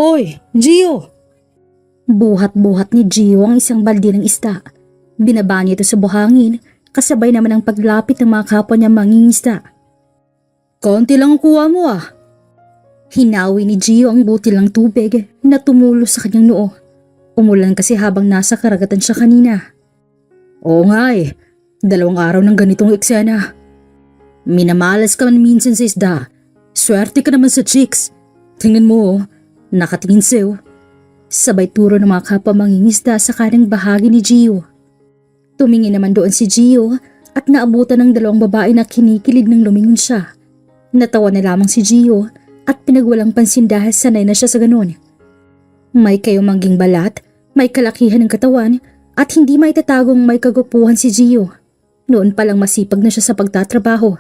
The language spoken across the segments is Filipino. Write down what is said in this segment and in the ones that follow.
Oy, Gio! Buhat-buhat ni Gio ang isang balde ng isda. Binaba niya ito sa buhangin, kasabay naman ang paglapit ng mga kapwa niya mangingisda. Konti lang ang kuha mo ah. Hinawi ni Gio ang butil ng tubig na tumulo sa kanyang noo. Umulan kasi habang nasa karagatan siya kanina. Oo nga eh, 2 araw ng ganitong eksena. Minamalas ka man minsan sa isda. Swerte ka naman sa chicks. Tingnan mo oh, nakatingin sa'yo. Sabay turo ng mga kapwa mangingisda sa kanang bahagi ni Gio. Tumingin naman doon si Gio at naabutan ng 2 babae na kinikilig ng lumingon siya. Natawa na lamang si Gio at pinagwalang pansin dahil sanay na siya sa ganun. May kayumangging balat, may kalakihan ng katawan at hindi maitatagong may kagupuhan si Gio. Noon palang masipag na siya sa pagtatrabaho.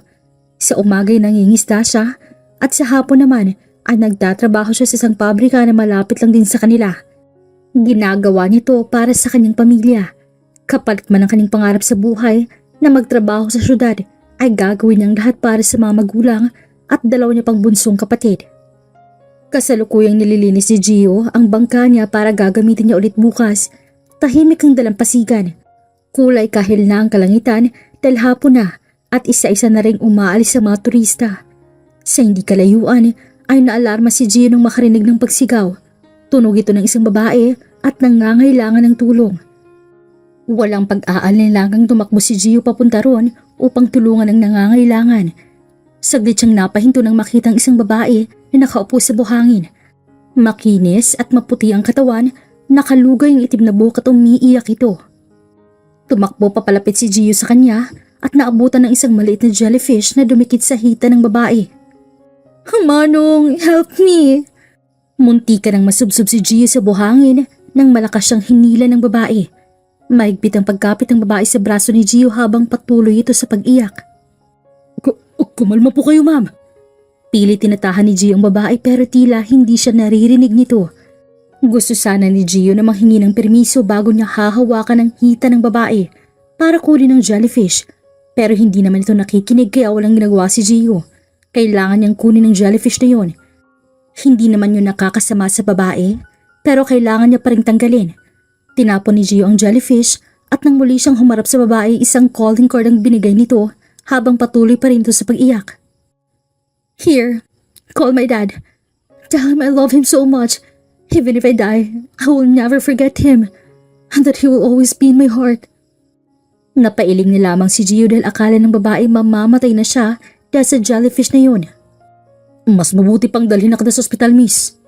Sa umagay nangingisda siya at sa hapon naman ay nagtatrabaho siya sa isang pabrika na malapit lang din sa kanila. Ginagawa niya ito para sa kanyang pamilya. Kapalit man ang kanyang pangarap sa buhay na magtrabaho sa syudad, ay gagawin niyang lahat para sa mga magulang at 2 niya pang bunsong kapatid. Kasalukuyang nililinis ni Gio ang bangka niya para gagamitin niya ulit bukas. Tahimik ang dalampasigan. Kulay kahil na ang kalangitan dahil hapon na at isa-isa na ring umaalis sa mga turista. Sa hindi kalayuan ay naalarma si Gio nang makarinig ng pagsigaw. Tunog ito ng isang babae at nangangailangan ng tulong. Walang pag-aalinlangang tumakbo si Gio papunta ron upang tulungan ang nangangailangan. Saglit siyang napahinto nang makita ang isang babae na nakaupo sa buhangin. Makinis at maputi ang katawan, nakalugay ang itim na buhok at umiiyak ito. Tumakbo papalapit si Gio sa kanya at naabutan ng isang maliit na jellyfish na dumikit sa hita ng babae. Manong, help me! Munti ka nang masubsob si Gio sa buhangin nang malakas siyang hinila ng babae. Mahigpit ang pagkapit ng babae sa braso ni Gio habang patuloy ito sa pag-iyak. Kumalma po kayo, ma'am. Pilit tinatahan ni Gio ang babae pero tila hindi siya naririnig nito. Gusto sana ni Gio na manghingi ng permiso bago niya hahawakan ang hita ng babae para kunin ang jellyfish. Pero hindi naman ito nakikinig kaya walang ginagawa si Gio. Kailangan niyang kunin ang jellyfish na yon. Hindi naman yun nakakasama sa babae pero kailangan niya pa rin tanggalin. Tinapon ni Gio ang jellyfish at nang muli siyang humarap sa babae, isang calling card ang binigay nito habang patuloy pa rin ito sa pag-iyak. Here, call my dad. Tell him I love him so much. Even if I die, I will never forget him and that he will always be in my heart. Napailing na lamang si Gio dahil akala ng babae mamamatay na siya dahil sa jellyfish na yun. Mas mabuti pang dalhin na kita sa ospital, miss.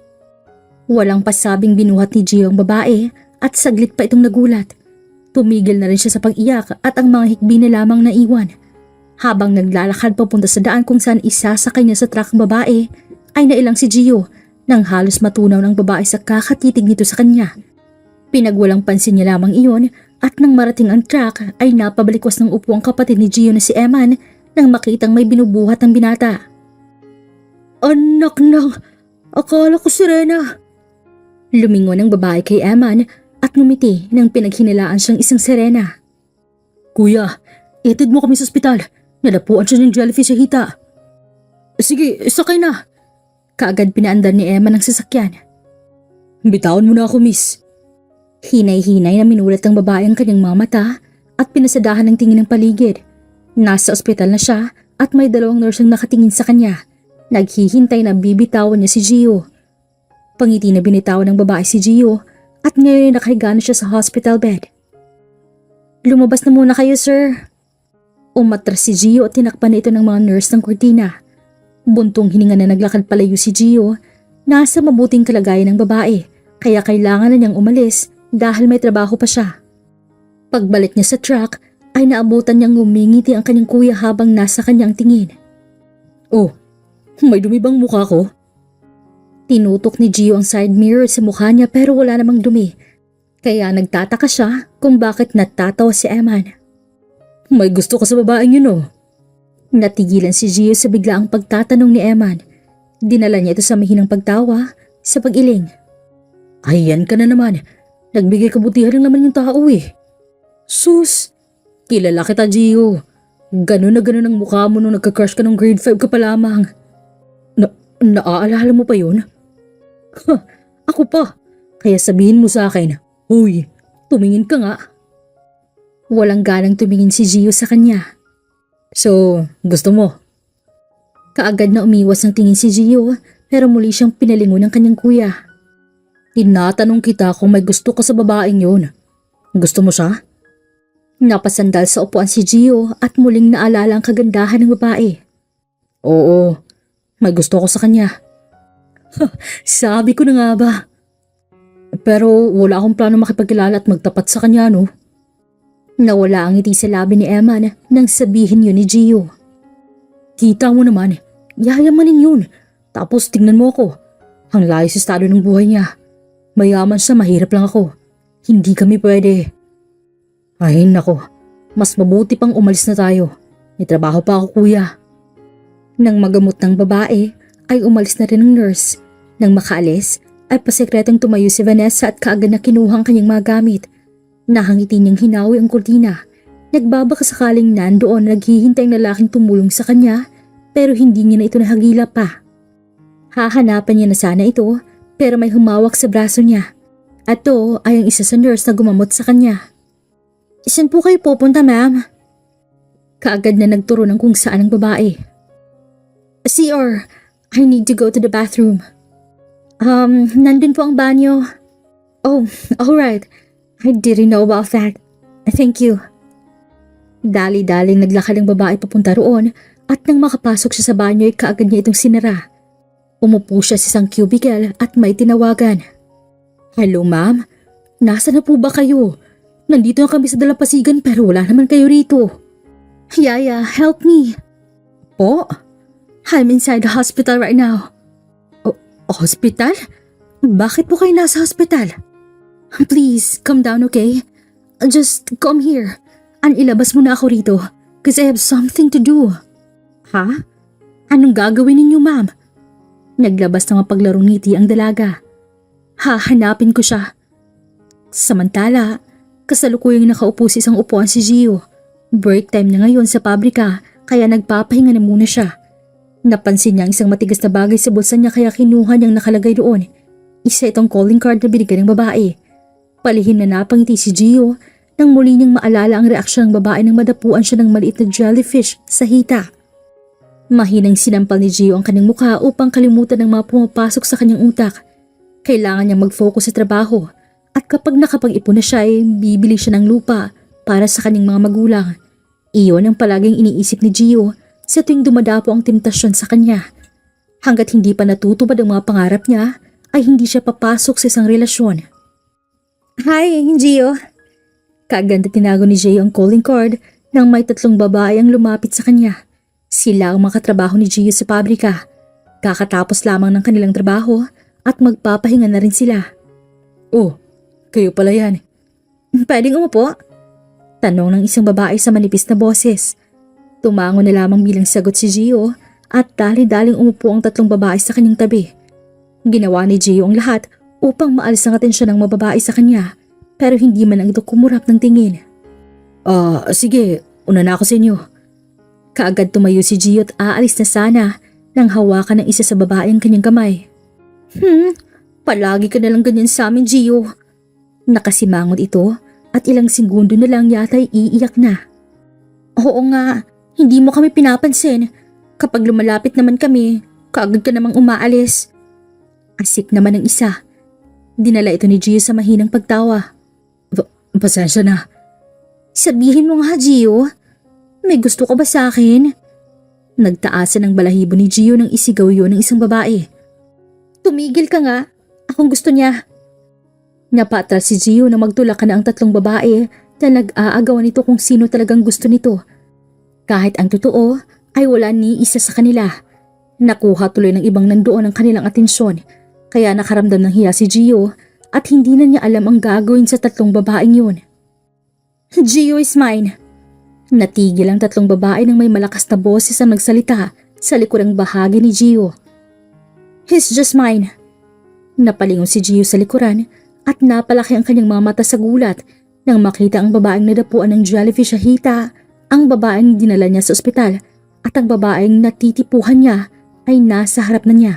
Walang pasabing binuhat ni Gio ang babae at saglit pa itong nagulat. Tumigil na rin siya sa pag-iyak at ang mga hikbi na lamang naiwan. Habang naglalakad papunta sa daan kung saan isasakay niya sa truck ang babae, ay nailang si Gio nang halos matunaw ng babae sa kakatitig nito sa kanya. Pinagwalang pansin niya lamang iyon at nang marating ang truck ay napabalikwas ng upo ang kapatid ni Gio na si Eman nang makitang may binubuhat ang binata. Anak nang, akala ko sirena. Lumingon ang babae kay Eman at ngumiti nang pinaghinilaan siyang isang sirena. Kuya, itid mo kami sa ospital. Nalapuan siya ng jellyfish sa hita. Sige, sakay na. Kaagad pinaandar ni Eman ang sasakyan. Bitawan mo na ako, miss. Hinay-hinay na minulat ang babae ang kanyang mga mata at pinasadahan ng tingin ng paligid. Nasa ospital na siya at may 2 nurse ang nakatingin sa kanya. Naghihintay na bibitawan niya si Gio. Pangiti na binitawan ng babae si Gio at ngayon ay nakahiga na siya sa hospital bed. Lumabas na muna kayo, sir. Umatras si Gio at tinakpan na ito ng mga nurse ng kurtina. Buntong hininga na naglakad palayo si Gio. Nasa mabuting kalagayan ng babae kaya kailangan na niyang umalis dahil may trabaho pa siya. Pagbalik niya sa truck ay naabutan niyang ngumingiti ang kanyang kuya habang nasa kanyang tingin. Oh, may dumi bang mukha ko? Tinutok ni Gio ang side mirror sa mukha niya pero wala namang dumi. Kaya nagtataka siya kung bakit natatawa si Eman. May gusto ka sa babaeng yun oh. Natigilan si Gio sa biglaang pagtatanong ni Eman. Dinala niya ito sa mahinang pagtawa sa pag-iling. Ayan ka na naman. Nagbigay kabutihan lang naman yung tao eh. Sus, kilala kita Gio. Ganun na ganun ang mukha mo nung nagka-crush ka nung grade 5 ka pa lamang. Naaalala mo pa yun? Ako pa. Kaya sabihin mo sa akin, "Hoy, tumingin ka nga." Walang ganang tumingin si Gio sa kanya. So, gusto mo? Kaagad na umiwas ng tingin si Gio pero muli siyang pinalingon ng kanyang kuya. Tinatanong kita kung may gusto ka sa babaeng yun. Gusto mo siya? Napasandal sa upuan si Gio at muling naalala ang kagandahan ng babae. Oo, may gusto ko sa kanya. Sabi ko na nga ba? Pero wala akong plano makipagkilala at magtapat sa kanya, no? Nawala ang ngiti sa labi ni Eman nang sabihin yun ni Gio. Kita mo naman, yayamanin yun. Tapos tingnan mo ako. Ang layo sa estado ng buhay niya. Mayaman siya, mahirap lang ako. Hindi kami pwede. Ay nako, mas mabuti pang umalis na tayo. May trabaho pa ako, kuya. Nang magamot ng babae, ay umalis na rin ang nurse. Nang makaalis, ay pasekretong tumayo si Vanessa at kaagad na kinuha ang kanyang mga gamit. Nakangiti niyang hinawi ang kurtina. Nagbabaka sakaling nandoon naghihintay ang lalaking tumulong sa kanya pero hindi niya na ito nahagila pa. Hahanapan niya na sana ito pero may humawak sa braso niya. At to ay ang isa sa nurse na gumamot sa kanya. Saan po kayo pupunta, ma'am? Kaagad na nagturo ng kung saan ang babae. CR, I need to go to the bathroom. Nandun po ang banyo. Oh, alright. I didn't know about that. Thank you. Dali-daling naglakad ang babae papunta roon at nang makapasok siya sa banyo ay kaagad niya itong sinara. Umupo siya sa isang cubicle at may tinawagan. Hello ma'am, nasa na po ba kayo? Nandito na kami sa dalampasigan pero wala naman kayo rito. Yaya, help me. Po? I'm inside the hospital right now. Hospital? Bakit po kayo nasa hospital? Please, come down, okay? Just come here. Ilabas mo na ako rito because I have something to do. Ha? Anong gagawin ninyo, ma'am? Naglabas ng mapaglarong ngiti ang dalaga. Hahanapin ko siya. Samantala, kasalukuyang nakaupo sa isang upuan si Gio. Break time na ngayon sa pabrika kaya nagpapahinga na muna siya. Napansin niya ang isang matigas na bagay sa bulsa niya kaya kinuha niyang nakalagay doon. Isa itong calling card na binigyan ng babae. Palihim na napangiti si Gio nang muli niyang maalala ang reaksyon ng babae nang madapuan siya ng maliit na jellyfish sa hita. Mahinang sinampal ni Gio ang kanyang mukha upang kalimutan ng mga pumapasok sa kanyang utak. Kailangan niyang mag-focus sa trabaho at kapag nakapag-ipon na siya ay bibili siya ng lupa para sa kanyang mga magulang. Iyon ang palaging iniisip ni Gio sa tuwing dumadapo ang temptasyon sa kanya. Hanggat hindi pa natutupad ang mga pangarap niya ay hindi siya papasok sa isang relasyon. Hi, Gio. Kaagad na tinago ni Gio ang calling card nang may 3 babae ang lumapit sa kanya. Sila ang makatrabaho ni Gio sa pabrika. Kakatapos lamang ng kanilang trabaho at magpapahinga na rin sila. Oh, kayo pala yan. Pwedeng umupo? Tanong ng isang babae sa manipis na boses. Tumango na lamang bilang sagot si Gio at dali-daling umupo ang 3 babae sa kanyang tabi. Ginawa ni Gio ang lahat upang maalis ang atensyon ng mababae sa kanya pero hindi man lang ito kumurap ng tingin. Sige, una na ako sa inyo. Kaagad tumayo si Gio at aalis na sana nang hawakan ng isa sa babae ang kanyang kamay. Palagi ka na lang ganyan sa amin, Gio. Nakasimangot ito at ilang segundo na lang yata iiyak na. Oo nga, hindi mo kami pinapansin. Kapag lumalapit naman kami, kaagad ka namang umaalis. Asik naman ang isa. Dinala ito ni Gio sa mahinang pagtawa. Pasensya na. Sabihin mo nga, Gio. May gusto ka ba sa akin? Nagtaasan ang balahibo ni Gio nang isigaw yun ng isang babae. Tumigil ka nga. Akong gusto niya. Napatras si Gio na magtulakan na ang 3 babae na nag-aagawan nito kung sino talagang gusto nito. Kahit ang totoo ay wala ni isa sa kanila. Nakuha tuloy ng ibang nandoon ang kanilang atensyon. Kaya nakaramdam ng hiya si Gio at hindi na niya alam ang gagawin sa 3 babaeng yun. Gio is mine. Natigil ang 3 babae nang may malakas na boses ang nagsalita sa likurang bahagi ni Gio. He's just mine. Napalingon si Gio sa likuran at napalaki ang kanyang mga mata sa gulat nang makita ang babaeng nadapuan ng jellyfish sa hita, ang babaeng dinala niya sa ospital at ang babaeng natitipuhan niya ay nasa harap na niya.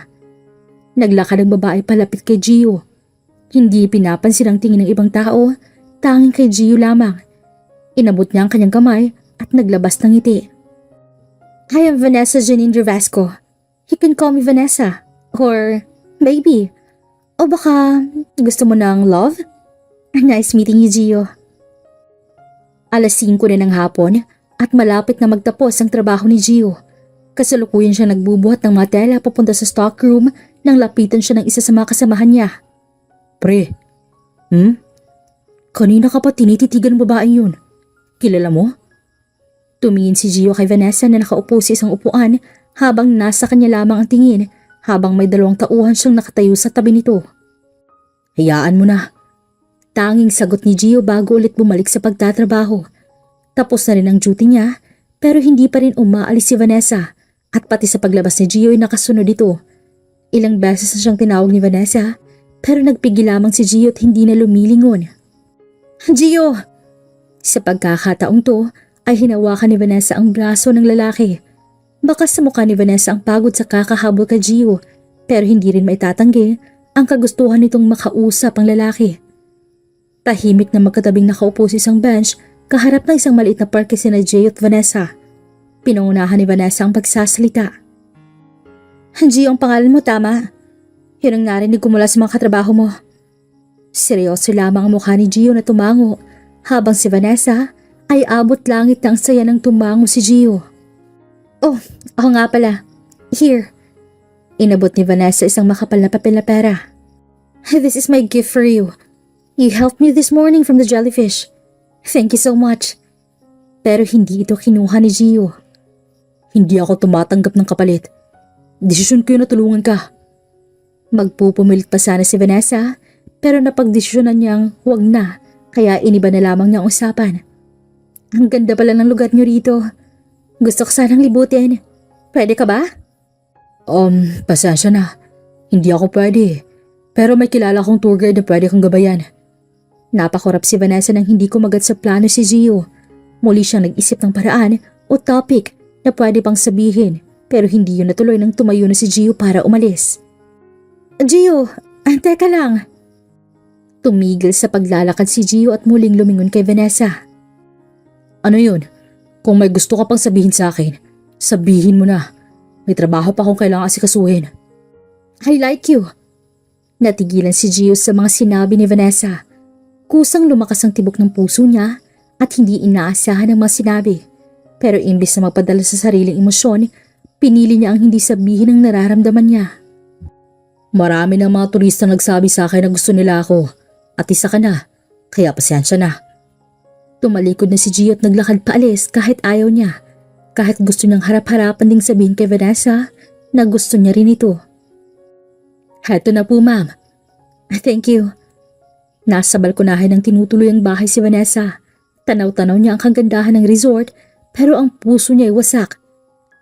Naglakad ang babae palapit kay Gio. Hindi pinapansin ang tingin ng ibang tao, tanging kay Gio lamang. Inabot niya ang kanyang kamay at naglabas ng ngiti. I am Vanessa Janine Gervasco. You can call me Vanessa. Or baby. O baka gusto mo ng love? Nice meeting you, Gio. Alas 5 na ng hapon at malapit na magtapos ang trabaho ni Gio. Kasalukuyan siya nagbubuhat ng mga tela papunta sa stockroom nang lapitan siya ng isa sa mga kasamahan niya. Pre, kanina ka pa tinititigan ng babaeng yun. Kilala mo? Tumingin si Gio kay Vanessa na nakaupo sa isang upuan habang nasa kanya lamang ang tingin habang may 2 tauhan siyang nakatayo sa tabi nito. Hayaan mo na. Tanging sagot ni Gio bago ulit bumalik sa pagtatrabaho. Tapos na rin ang duty niya pero hindi pa rin umaalis si Vanessa at pati sa paglabas ni Gio ay nakasunod ito. Ilang beses na siyang tinawag ni Vanessa pero nagpigil lamang si Gio at hindi na lumilingon. Gio! Sa pagkakataong to ay hinawakan ni Vanessa ang braso ng lalaki. Baka sa mukha ni Vanessa ang pagod sa kakahabol kay Gio pero hindi rin maitatanggi ang kagustuhan nitong makausap ang lalaki. Tahimik na magkatabing nakaupo sa isang bench kaharap ng isang maliit na parke sina Gio at Vanessa. Pinangunahan ni Vanessa ang pagsasalita. Gio ang pangalan mo, tama? Yun ang narinig ko mula sa mga katrabaho mo. Seryoso lamang ang mukha ni Gio na tumango habang si Vanessa ay abot langit ng saya ng tumango si Gio. Oh, ako nga pala. Here. Inabot ni Vanessa isang makapal na papel na pera. This is my gift for you. You helped me this morning from the jellyfish. Thank you so much. Pero hindi ito kinuha ni Gio. Hindi ako tumatanggap ng kapalit. Desisyon ko yun na tulungan ka. Magpupumilit pa sana si Vanessa pero napagdesisyonan niyang huwag na kaya iniba na lamang niya ang usapan. Ang ganda pala ng lugar niyo rito. Gusto ko sanang libutin. Pwede ka ba? Pasensya na. Hindi ako pwede. Pero may kilala akong tour guide na pwede kang gabayan. Napakurap si Vanessa nang hindi kumagat sa plano si Gio. Muli siyang nag-isip ng paraan o topic na pwede pang sabihin pero hindi yun natuloy nang tumayo na si Gio para umalis. Gio, teka lang. Tumigil sa paglalakad si Gio at muling lumingon kay Vanessa. Ano yun? Kung may gusto ka pang sabihin sa akin, sabihin mo na. May trabaho pa akong kailangan asikasuhin. I like you. Natigilan si Gio sa mga sinabi ni Vanessa. Kusang lumakas ang tibok ng puso niya at hindi inaasahan ang mga sinabi. Pero imbis na magpadala sa sariling emosyon, pinili niya ang hindi sabihin ang nararamdaman niya. Marami ng mga turista nagsabi sa akin na gusto nila ako at isa ka na, kaya pasensya na. Tumalikod na si Gio at naglakad paalis kahit ayaw niya. Kahit gusto niyang harap-harapan ding sabihin kay Vanessa na gusto niya rin ito. Heto na po, ma'am. Thank you. Nasa balkonahe ng tinutuloy ang bahay si Vanessa. Tanaw-tanaw niya ang kagandahan ng resort pero ang puso niya ay wasak.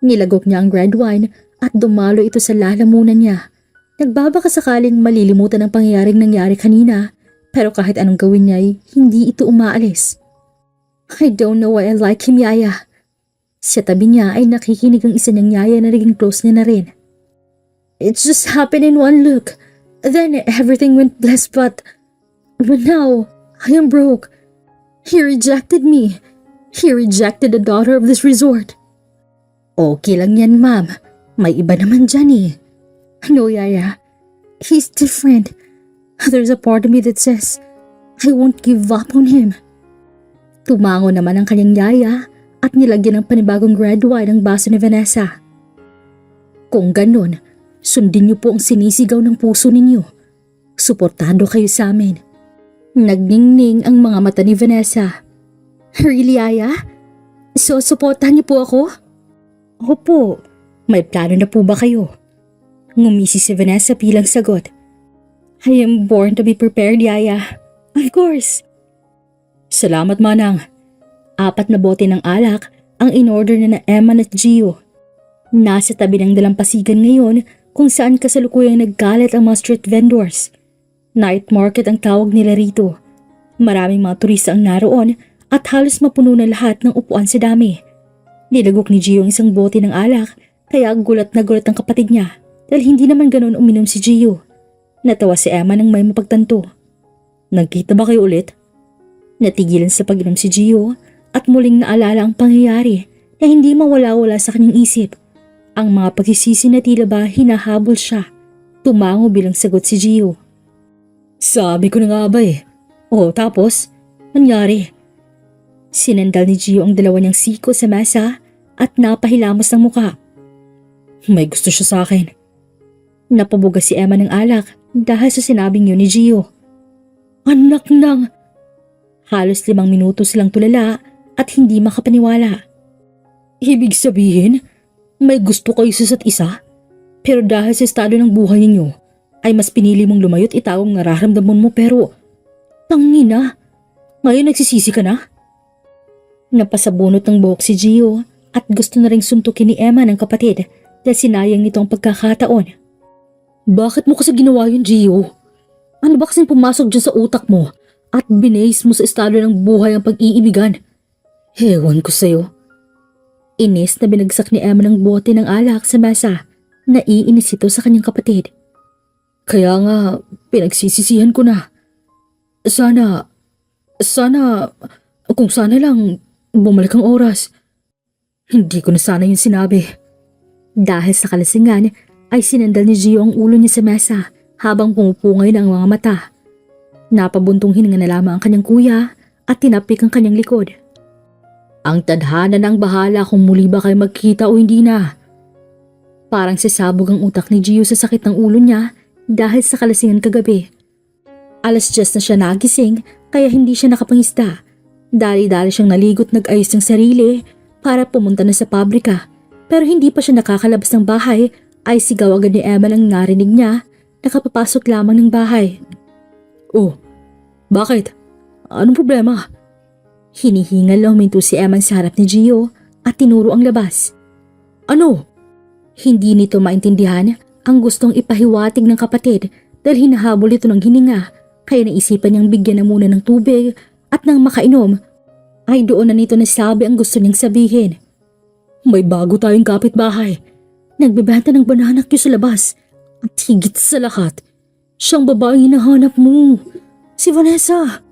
Nilagok niya ang red wine at dumalo ito sa lalamunan niya. Nagbabaka sakaling malilimutan ang pangyayaring nangyari kanina pero kahit anong gawin niya ay hindi ito umaalis. I don't know why I like him, Yaya. Sa tabi niya ay nakikinig ang isa niyang yaya na naging close niya na rin. It just happened in one look. Then everything went blessed but now I am broke. He rejected me. He rejected the daughter of this resort. Okay lang yan, ma'am. May iba naman dyan eh. No, Yaya. He's different. There's a part of me that says I won't give up on him. Tumango naman ang kanyang yaya at nilagyan ng panibagong red wine ang baso ni Vanessa. Kung ganun, sundin niyo po ang sinisigaw ng puso ninyo. Suportado kayo sa amin. Nagningning ang mga mata ni Vanessa. Really, Yaya? So, suportahan niyo po ako? Opo. May plano na po ba kayo? Ngumisi si Vanessa bilang sagot. I am born to be prepared, Yaya. Of course. Salamat, Manang. 4 na bote ng alak ang in-order na Emma at Gio. Nasa tabi ng dalampasigan ngayon kung saan kasalukuyang nagkalat ang mga street vendors. Night market ang tawag nila rito. Maraming mga turista ang naroon at halos mapuno na lahat ng upuan sa dami. Nilagok ni Gio ang isang bote ng alak kaya gulat na gulat ang kapatid niya dahil hindi naman ganoon uminom si Gio. Natawa si Emma nang may mapagtanto. Nagkita ba kayo ulit? Natigilan sa pag-inom si Gio at muling naalala ang pangyayari na hindi mawala-wala sa kanyang isip. Ang mga pagsisisi na tila ba hinahabol siya. Tumango bilang sagot si Gio. Sabi ko na nga ba eh. Oh, tapos? Nangyari? Sinandal ni Gio ang dalawa niyang siko sa mesa at napahilamos ng muka. May gusto siya sa akin. Napabuga si Emma ng alak dahil sa sinabing yun ni Gio. Anak ng... Halos 5 minuto silang tulala at hindi makapaniwala. Ibig sabihin, may gusto kayo sa isa't isa? Pero dahil sa estado ng buhay ninyo, ay mas pinili mong lumayo't itawang nararamdaman mo pero... Tangina, ngayon nagsisisi ka na? Napasabunot ng buhok si Gio at gusto na ring suntukin ni Emma ng kapatid dahil sinayang nito ang pagkakataon. Bakit mo kasi ginawa yun, Gio? Ano ba kasing pumasok dyan sa utak mo at binase mo sa estado ng buhay ang pag-iibigan? Ewan ko sa'yo. Inis na binagsak ni Emma ng bote ng alak sa mesa. Naiinis ito sa kanyang kapatid. Kaya nga, pinagsisisihan ko na. Sana, kung sana lang bumalik ang oras. Hindi ko na sana yung sinabi. Dahil sa kalasingan, ay sinandal ni Gio ang ulo niya sa mesa habang pumupungay ng mga mata. Napabuntong hininga na lamang ang kanyang kuya at tinapik ang kanyang likod. Ang tadhana ng bahala kung muli ba kayo magkita o hindi na. Parang sasabog ang utak ni Gio sa sakit ng ulo niya dahil sa kalasingan kagabi. 10:00 na siya nagising kaya hindi siya nakapangista. Dali-dali siyang naligot nag-ayos ng sarili para pumunta na sa pabrika. Pero hindi pa siya nakakalabas ng bahay ay sigaw agad ni Emma nang narinig niya na kapapasok lamang ng bahay. Oh, bakit? Anong problema? Hinihingal na huminto si Emma sa harap ni Gio at tinuro ang labas. Ano? Hindi nito maintindihan ang gustong ipahiwatig ng kapatid dahil hinahabol ito ng hininga kaya naisipan niyang bigyan na muna ng tubig at nang makainom ay doon na nito nasabi ang gusto niyang sabihin. May bago tayong kapitbahay. Nagbebenta ng banana cue sa labas at higit sa lahat, siyang babaeng hinahanap mo. Si Vanessa.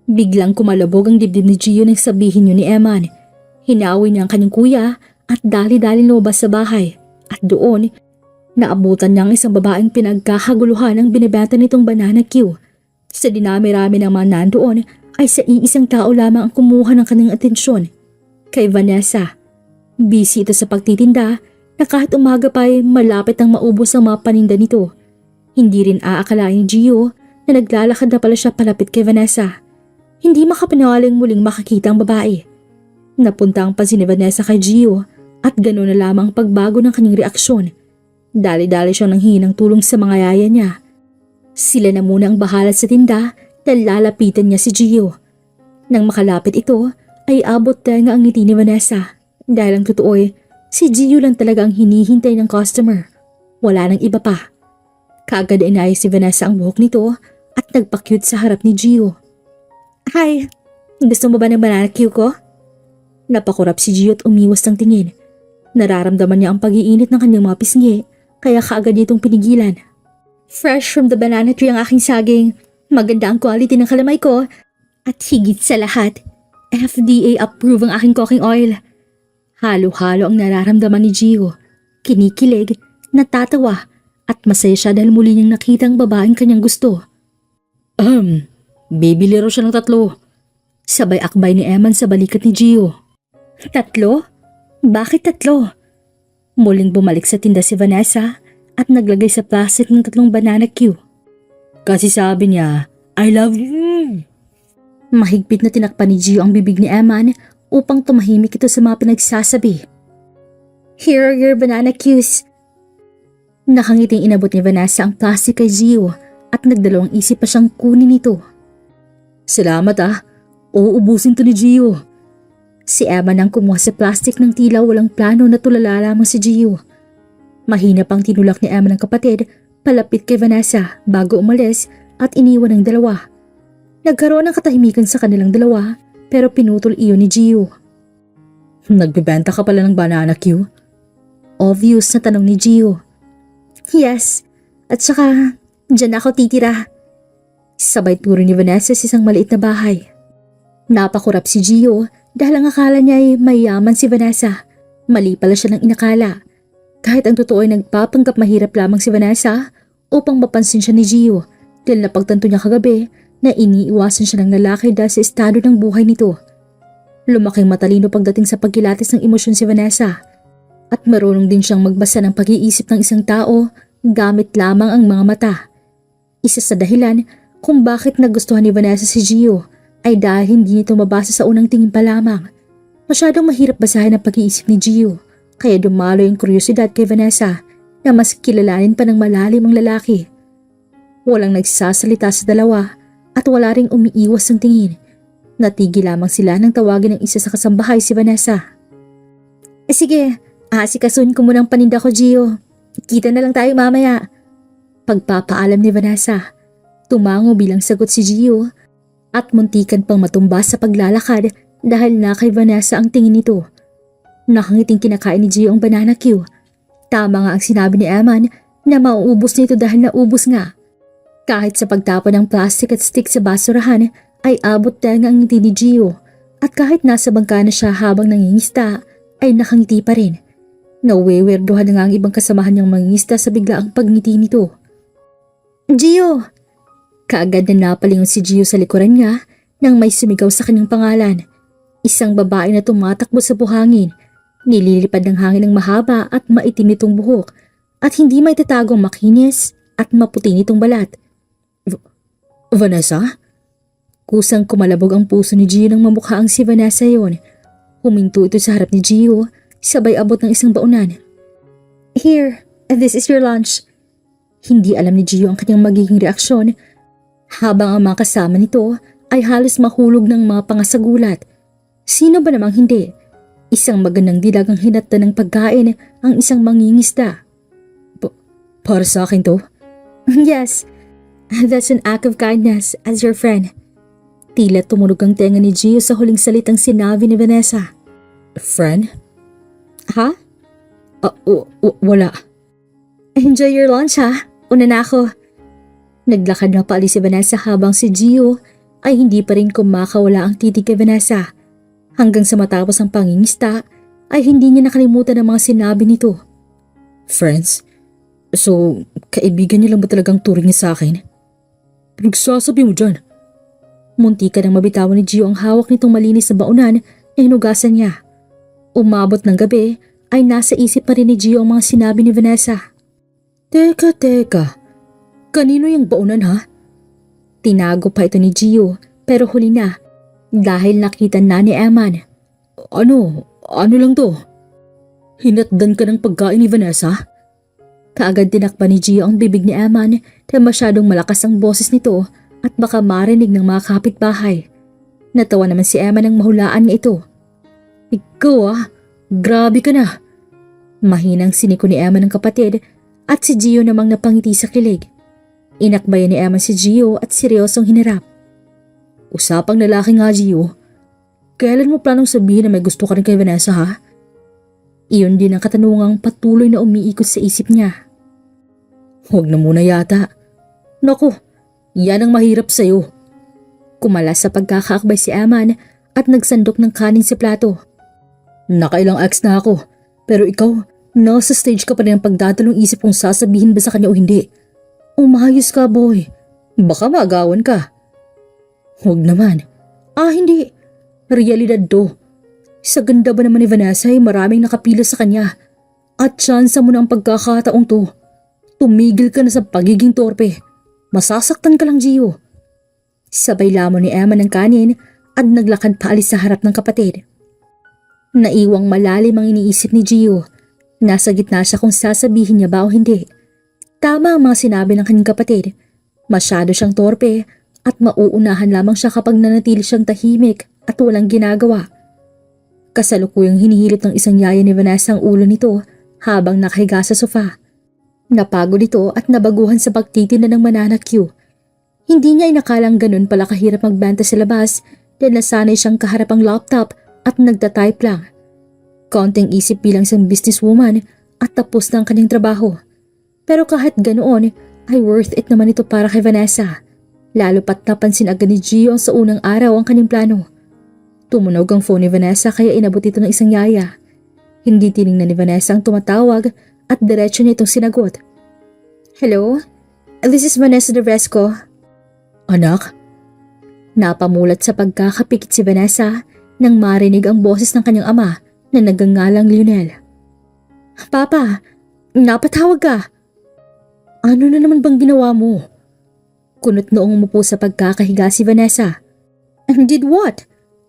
Biglang kumalabog ang dibdib ni Gio nang sabihin yun ni Eman. Hinawi niya ang kanyang kuya at dali-dali lumabas sa bahay. At doon, naabutan niya ang isang babaeng pinagkakaguluhan ang binibenta nitong banana cue. Sa dinami-rami ng mga nandoon ay sa iisang tao lamang ang kumuha ng kanyang atensyon. Kay Vanessa. Busy ito sa pagtitinda na kahit umaga pa ay malapit ang maubos ang mga paninda nito. Hindi rin aakalain ni Gio na naglalakad na pala siya palapit kay Vanessa. Hindi makapaniwalang muling makakita ang babae. Napunta ang pansin ni Vanessa kay Gio at gano'n na lamang ang pagbago ng kanyang reaksyon. Dali-dali siyang nanghingi ng tulong sa mga yaya niya. Sila na muna ang bahala sa tinda dahil lalapitan niya si Gio. Nang makalapit ito ay abot nga ang ngiti ni Vanessa dahil ang totoo ay si Gio lang talaga ang hinihintay ng customer. Wala nang iba pa. Kaagad inayos si Vanessa ang buhok nito at nagpa-cute sa harap ni Gio. Hi, gusto mo ba ng banana cue ko? Napakurap si Gio at umiwas ng tingin. Nararamdaman niya ang pag-iinit ng kanyang mga pisngi kaya kaagad nitong pinigilan. Fresh from the banana tree ang aking saging. Maganda ang quality ng kalamay ko at higit sa lahat, FDA approve ang aking cooking oil. Halo-halo ang nararamdaman ni Gio. Kinikilig, natatawa at masaya siya dahil muli niyang nakita ang babaeng kanyang gusto. Bibili raw siya ng 3. Sabay akbay ni Eman sa balikat ni Gio. 3? Bakit 3? Muling bumalik sa tinda si Vanessa at naglagay sa plastic ng 3 banana cue. Kasi sabi niya, I love you. Mahigpit na tinakpan ni Gio ang bibig ni Eman upang tumahimik ito sa mga pinagsasabi. Here are your banana cues. Nakangiting inabot ni Vanessa ang plastic kay Gio at nagdalawang isip pa siyang kunin ito. Salamat uubusin to ni Gio. Si Eman ang kumuha sa plastic ng tila walang plano na tulala lamang si Gio. Mahina pang tinulak ni Eman ang kapatid palapit kay Vanessa bago umalis at iniwan ang dalawa. Nagkaroon ng katahimikan sa kanilang dalawa pero pinutol iyon ni Gio. Nagbebenta ka pala ng banana cue? Obvious na tanong ni Gio. Yes, at saka dyan ako titira. Sabay turo ni Vanessa sa isang maliit na bahay. Napakurap si Gio dahil ang akala niya ay mayaman si Vanessa. Mali pala siya ng inakala. Kahit ang totoo ay nagpapanggap mahirap lamang si Vanessa upang mapansin siya ni Gio dahil napagtanto niya kagabi na iniiwasan siya ng lalaki dahil sa estado ng buhay nito. Lumaking matalino pagdating sa pagkilatis ng emosyon si Vanessa at marunong din siyang magbasa ng pag-iisip ng isang tao gamit lamang ang mga mata. Isa sa dahilan kung bakit nagustuhan ni Vanessa si Gio ay dahil hindi nito mabasa sa unang tingin pa lamang. Masyadong mahirap basahin ang pag-iisip ni Gio kaya dumalo yung kuryosidad kay Vanessa na mas kilalanin pa ng malalim ang lalaki. Walang nagsasalita sa dalawa at wala ring umiiwas ng tingin. Natigil lamang sila nang tawagin ng isa sa kasambahay si Vanessa. Sige, asikasuhin ko muna ang paninda ko, Gio. Kita na lang tayo mamaya. Pagpapaalam ni Vanessa. Tumango bilang sagot si Gio at muntikan pang matumba sa paglalakad dahil na kay Vanessa ang tingin nito. Nakangiting kinakain ni Gio ang banana Q. Tama nga ang sinabi ni Eman na mauubos nito dahil naubos nga. Kahit sa pagtapon ng plastic at stick sa basurahan ay abot dahil ang ngiti ni Gio at kahit nasa bangka na siya habang nangingista ay nakangiti pa rin. Nawewerdohan na nga ang ibang kasamahan niyang mangingista sa biglaang pagngiti nito. Gio! Kaagad na napalingon si Gio sa likuran niya nang may sumigaw sa kanyang pangalan. Isang babae na tumatakbo sa buhangin. Nililipad ng hangin ng mahaba at maitim nitong buhok at hindi may tatagong makinis at maputi nitong balat. Vanessa? Kusang kumalabog ang puso ni Gio nang mamukha ang si Vanessa yon. Huminto ito sa harap ni Gio, sabay abot ng isang baunan. Here, this is your lunch. Hindi alam ni Gio ang kanyang magiging reaksyon habang ang mga kasama nito ay halos mahulog ng mga pangasagulat. Sino ba namang hindi? Isang magandang dilag ang hinata ng pagkain ang isang mangingisda. Para sa akin to? Yes, that's an act of kindness as your friend. Tila tumunog ang tenga ni Gio sa huling salitang sinabi ni Vanessa. Friend? Ha? Wala. Enjoy your lunch ha. Una na ako. Naglakad na paalis si Vanessa habang si Gio ay hindi pa rin kumakawala ang titig kay Vanessa. Hanggang sa matapos ang pangingista ay hindi niya nakalimutan ang mga sinabi nito. Friends? So, kaibigan niya lang ba talagang turing niya sa akin? Nagsasabi mo dyan. Munti ka nang mabitawan ni Gio ang hawak nitong malinis na baunan na hinugasan niya. Umabot ng gabi ay nasa isip pa rin ni Gio ang mga sinabi ni Vanessa. Teka. Kanino yung baunan ha? Tinago pa ito ni Gio pero huli na dahil nakita na ni Eman. Ano lang to? Hinatdan ka ng pagkain ni Vanessa? Kaagad tinakpan ni Gio ang bibig ni Eman dahil masyadong malakas ang boses nito at baka marinig ng mga kapitbahay. Natawa naman si Eman nang mahulaan niya ito. Ikaw grabe ka na. Mahinang siniko ni Eman ng kapatid at si Gio namang napangiti sa kilig. Inakbayan ni Eman si Gio at seryosong hinarap. Usapang lalaki nga, Gio. Kailan mo planong sabihin na may gusto ka rin kay Vanessa ha? Iyon din ang katanungang patuloy na umiikot sa isip niya. Huwag na muna yata. Naku, yan ang mahirap sa'yo. Kumalas sa pagkakaakbay si Eman at nagsandok ng kanin sa plato. Nakailang ex na ako, pero ikaw, nasa stage ka pa rin ang pagdadalong isip kung sasabihin ba sa kanya o hindi. Umayos ka, boy. Baka magawan ka. Huwag naman. Hindi. Realidad to. Sa ganda ba naman ni Vanessa ay maraming nakapila sa kanya. At tsansa mo na ang pagkakataong to. Tumigil ka na sa pagiging torpe. Masasaktan ka lang, Gio. Sabay lamon ni Emma ng kanin at naglakad paalis sa harap ng kapatid. Naiwang malalim ang iniisip ni Gio. Nasa gitna siya kung sasabihin niya ba o hindi. Tama ang mga sinabi ng kanyang kapatid. Masyado siyang torpe at mauunahan lamang siya kapag nanatili siyang tahimik at walang ginagawa. Kasalukuyang hinihilot ng isang yaya ni Vanessa ang ulo nito habang nakahiga sa sofa. Napagod ito at nabaguhan sa pagtitinda ng banana Q. Hindi niya inakalang ganun pala kahirap magbenta sa labas dahil nasanay siyang kaharap ang laptop at nagtatype lang. Konting isip bilang isang businesswoman at tapos na ang kanyang trabaho. Pero kahit ganoon ay worth it naman ito para kay Vanessa. Lalo pat napansin agad ni Gio sa unang araw ang kanyang plano. Tumunog ang phone ni Vanessa kaya inabot ito ng isang yaya. Hindi tiningnan ni Vanessa ang tumatawag at diretso niya itong sinagot. Hello? This is Vanessa Devresco. Anak? Napamulat sa pagkakapikit si Vanessa nang marinig ang boses ng kanyang ama na nagngangalang Lionel. Papa, napatawag ka. Ano na naman bang ginawa mo? Kunot noong umupo sa pagkakahiga si Vanessa. Did what?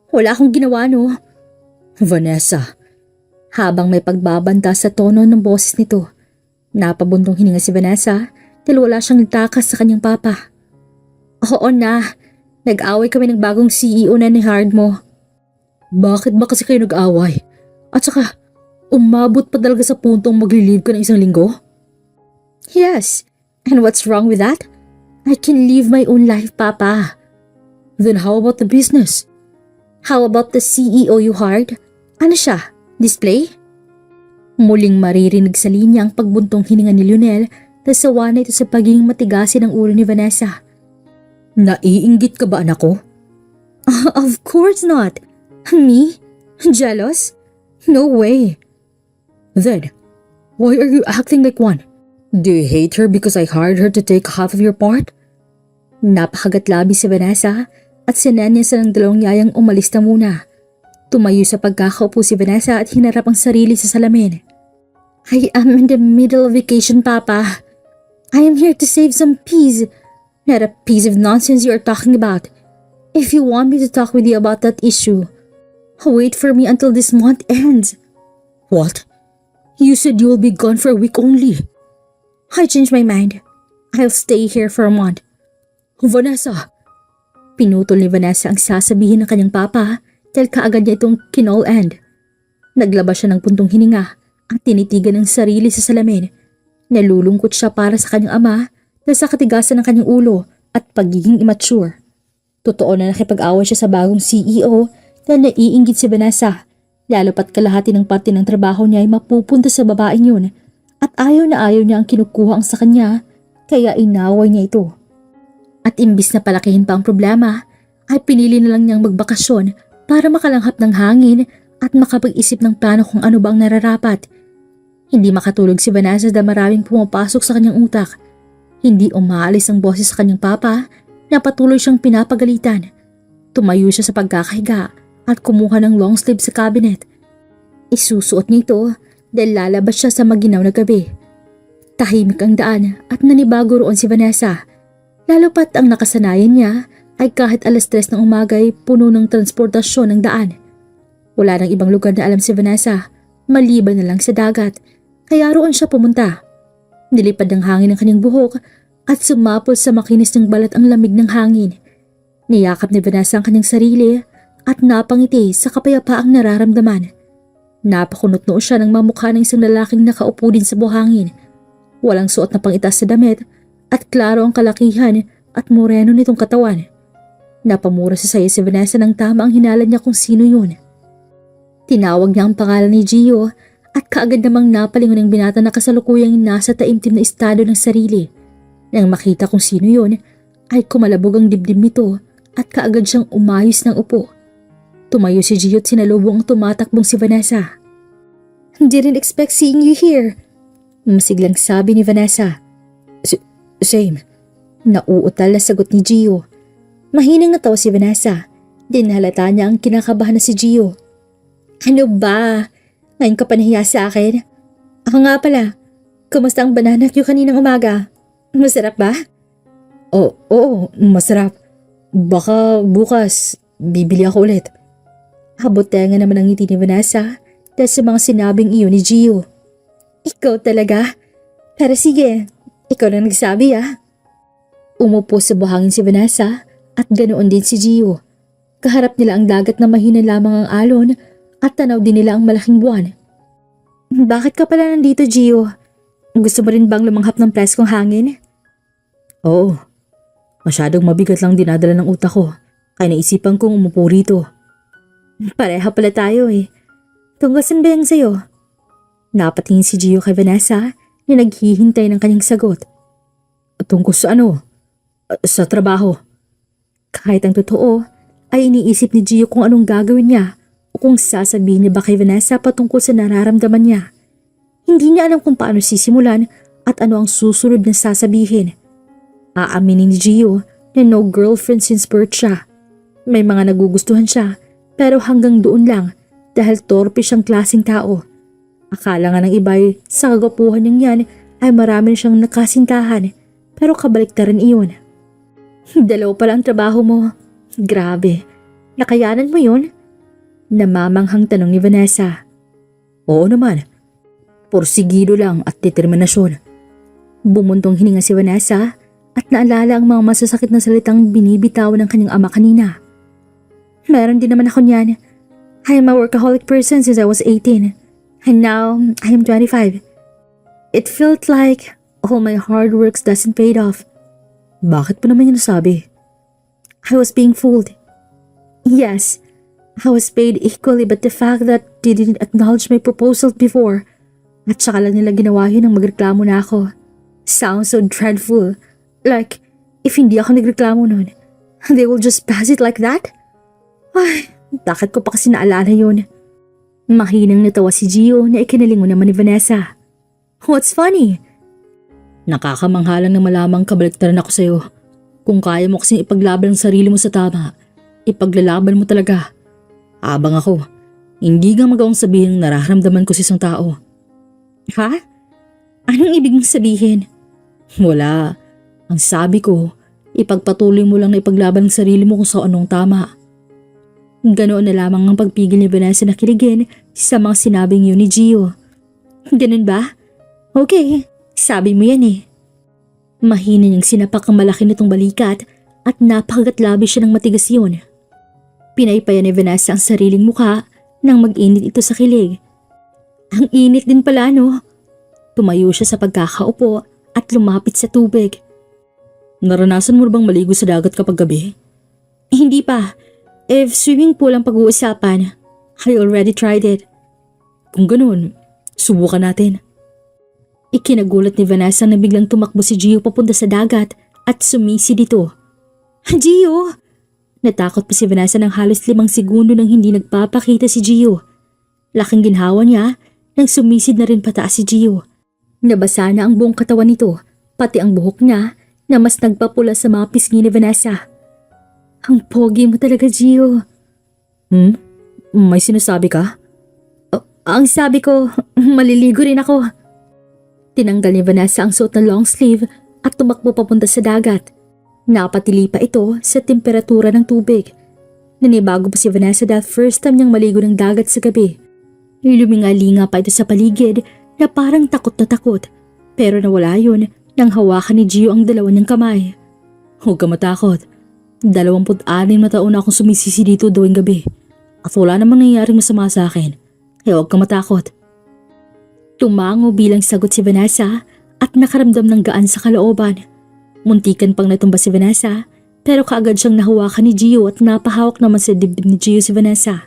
Wala akong ginawa no. Vanessa. Habang may pagbabanta sa tono ng boses nito, napabuntong hininga si Vanessa dahil wala siyang takas sa kanyang papa. Oo na, nag-away kami ng bagong CEO na ni Hard mo. Bakit ba kasi kayo nag-away? At saka, umabot pa talaga sa puntong maglilive ka ng isang linggo? Yes, and what's wrong with that? I can live my own life, Papa. Then how about the business? How about the CEO you hired? Ano siya? Display? Muling maririnig sa linya ang pagbuntong hininga ni Lionel dahil sawa na ito sa pagiging matigasin ng ulo ni Vanessa. Naiinggit ka ba, anak ko? Of course not. Me? Jealous? No way. Then, why are you acting like one? Do you hate her because I hired her to take half of your part? Napakagatlabi si Vanessa at sinanyasa ng dalawang yayang umalis na muna. Tumayo sa pagkakaupo si Vanessa at hinarap ang sarili sa salamin. I am in the middle of vacation, Papa. I am here to save some peas, not a piece of nonsense you are talking about. If you want me to talk with you about that issue, wait for me until this month ends. What? You said you will be gone for a week only. I changed my mind. I'll stay here for a month. Vanessa! Pinutol ni Vanessa ang sasabihin ng kanyang papa dahil kaagad niya itong kinall end. Naglabas siya ng puntong hininga at tinitigan ang sarili sa salamin. Nalulungkot siya para sa kanyang ama dahil sa katigasan ng kanyang ulo at pagiging immature. Totoo na nakipag-away siya sa bagong CEO dahil naiinggit si Vanessa, lalo pat kalahati ng parte ng trabaho niya ay mapupunta sa babaeng yun at ayaw niya ang kinukuha ang sa kanya kaya inaway niya ito. At imbis na palakihin pa ang problema, ay pinili na lang niyang magbakasyon para makalanghap ng hangin at makapag-isip ng plano kung ano bang nararapat. Hindi makatulog si Vanessa dahil maraming pumapasok sa kanyang utak. Hindi umaalis ang boses sa kanyang papa na patuloy siyang pinapagalitan. Tumayo siya sa pagkakahiga at kumuha ng long sleeve sa cabinet. Isusuot niya ito dahil lalabas siya sa maginaw na gabi. Tahimik ang daan at nanibago roon si Vanessa. Lalo pat ang nakasanayan niya ay kahit alas 3 ng umaga ay puno ng transportasyon ng daan. Wala nang ibang lugar na alam si Vanessa, maliban na lang sa dagat, kaya roon siya pumunta. Nilipad ng hangin ang kanyang buhok at sumapol sa makinis ng balat ang lamig ng hangin. Niyakap ni Vanessa ang kanyang sarili at napangiti sa kapayapaang nararamdaman. Napakunot noo siya ng mamukha ng isang lalaking nakaupo din sa buhangin. Walang suot na pangitas sa damit at klaro ang kalakihan at moreno nitong katawan. Napamura sa saya si Vanessa ng tama ang hinala niya kung sino yun. Tinawag niya ang pangalan ni Gio at kaagad namang napalingon ng binata na kasalukuyang nasa taimtim na estado ng sarili. Nang makita kung sino yun, ay kumalabog ang dibdib nito at kaagad siyang umayos ng upo. Tumayo si Gio at sinalubong ang tumatakbong si Vanessa. Didn't expect seeing you here, masiglang sabi ni Vanessa. Same. Nauutal na sagot ni Gio. Mahinang natawa si Vanessa. Dinhalata niya ang kinakabahan na si Gio. Ano ba? Ngayon ka pa nahiya sa akin? Ako nga pala. Kumusta ang banana cue kaninang umaga? Masarap ba? Oo, masarap. Baka bukas, bibili ako ulit. Habotenga naman ang ngiti ni Vanessa dahil sa mga sinabing iyon ni Gio. Ikaw talaga? Pero sige, ikaw na nagsabi ah. Umupo sa buhangin si Vanessa at ganoon din si Gio. Kaharap nila ang dagat na mahina lamang ang alon at tanaw din nila ang malaking buwan. Bakit ka pala nandito, Gio? Gusto mo rin bang lumanghap ng preskong hangin? Oo. Masyadong mabigat lang dinadala ng utak ko kaya naisipan kong umupo rito. Pareha pala tayo eh. Tungkol saan ba yung sa'yo? Napatingin si Gio kay Vanessa na naghihintay ng kanyang sagot. Tungkol sa ano? Sa trabaho. Kahit ang totoo, ay iniisip ni Gio kung anong gagawin niya o kung sasabihin niya ba kay Vanessa patungkol sa nararamdaman niya. Hindi niya alam kung paano sisimulan at ano ang susunod na sasabihin. Aaminin ni Gio na no girlfriend since birth siya. May mga nagugustuhan siya pero hanggang doon lang dahil torpe siyang klaseng tao. Akala nga ng iba'y sa kagwapuhan niyang yan ay marami na siyang nakasintahan pero kabaliktaran iyon. Dalawa pala ang trabaho mo. Grabe, nakayanan mo yun? Namamanghang tanong ni Vanessa. Oo naman, porsigido lang at determinasyon. Bumuntong hininga si Vanessa at naalala ang mga masasakit na salitang binibitawan ng kanyang ama kanina. Meron din naman ako niyan. I am a workaholic person since I was 18 and now I am 25. It felt like all my hard works doesn't paid off. Bakit po naman yun nasabi? I was being fooled. Yes, I was paid equally but the fact that they didn't acknowledge my proposal before at saka lang nila ginawa yun nang magreklamo na ako. Sounds so dreadful. Like, if hindi ako nagreklamo nun, they will just pass it like that? Ay, bakit ko pa kasi naalala yun? Mahinang natawa si Gio na ikinalingon naman ni Vanessa. What's funny? Nakakamanghalang na malamang kabaliktaran ako sa'yo. Kung kaya mo kasing ipaglaban ang sarili mo sa tama, ipaglalaban mo talaga. Abang ako, hindi nga magawang sabihin ang nararamdaman ko sa isang tao. Ha? Anong ibig mong sabihin? Wala. Ang sabi ko, ipagpatuloy mo lang na ipaglaban ang sarili mo kung sa anong tama. Ganoon na lamang ang pagpigil ni Vanessa na kiligin sa mga sinabing yun ni Gio. Ganun ba? Okay, sabi mo yan eh. Mahina niyang sinapak ang malaki nitong balikat at napakagatlabi siya ng matigas yun. Pinaypayan ni Vanessa ang sariling mukha nang mag-init ito sa kilig. Ang init din pala no? Tumayo siya sa pagkakaupo at lumapit sa tubig. Naranasan mo bang maligo sa dagat kapag gabi? Hindi pa. If swimming pool ang pag-uusapan, I already tried it. Kung ganun, subukan natin. Ikinagulat ni Vanessa na biglang tumakbo si Gio papunta sa dagat at sumisi dito. Gio! Natakot pa si Vanessa ng halos 5 segundo nang hindi nagpapakita si Gio. Laking ginhawa niya nang sumisid na rin pataas si Gio. Nabasa na ang buong katawan nito, pati ang buhok niya na mas nagpapula sa mga pisngi ni Vanessa. Ang pogi mo talaga, Gio. May sinasabi ka? Ang sabi ko, maliligo rin ako. Tinanggal ni Vanessa ang suot na long sleeve at tumakbo papunta sa dagat. Napatili pa ito sa temperatura ng tubig. Nanibago pa si Vanessa dahil first time niyang maligo ng dagat sa gabi. Luminga-linga pa ito sa paligid na parang takot na takot. Pero nawala yun nang hawakan ni Gio ang dalawa niyang kamay. Huwag ka matakot. 26 na taon na akong sumisisi dito tuwing gabi. At wala namang nangyayaring masama sa akin. Kaya huwag ka matakot. Tumango bilang sagot si Vanessa at nakaramdam ng gaan sa kalooban. Muntikan pang natumba si Vanessa pero kaagad siyang nahawakan ni Gio at napahawak naman sa dibdib ni Gio si Vanessa.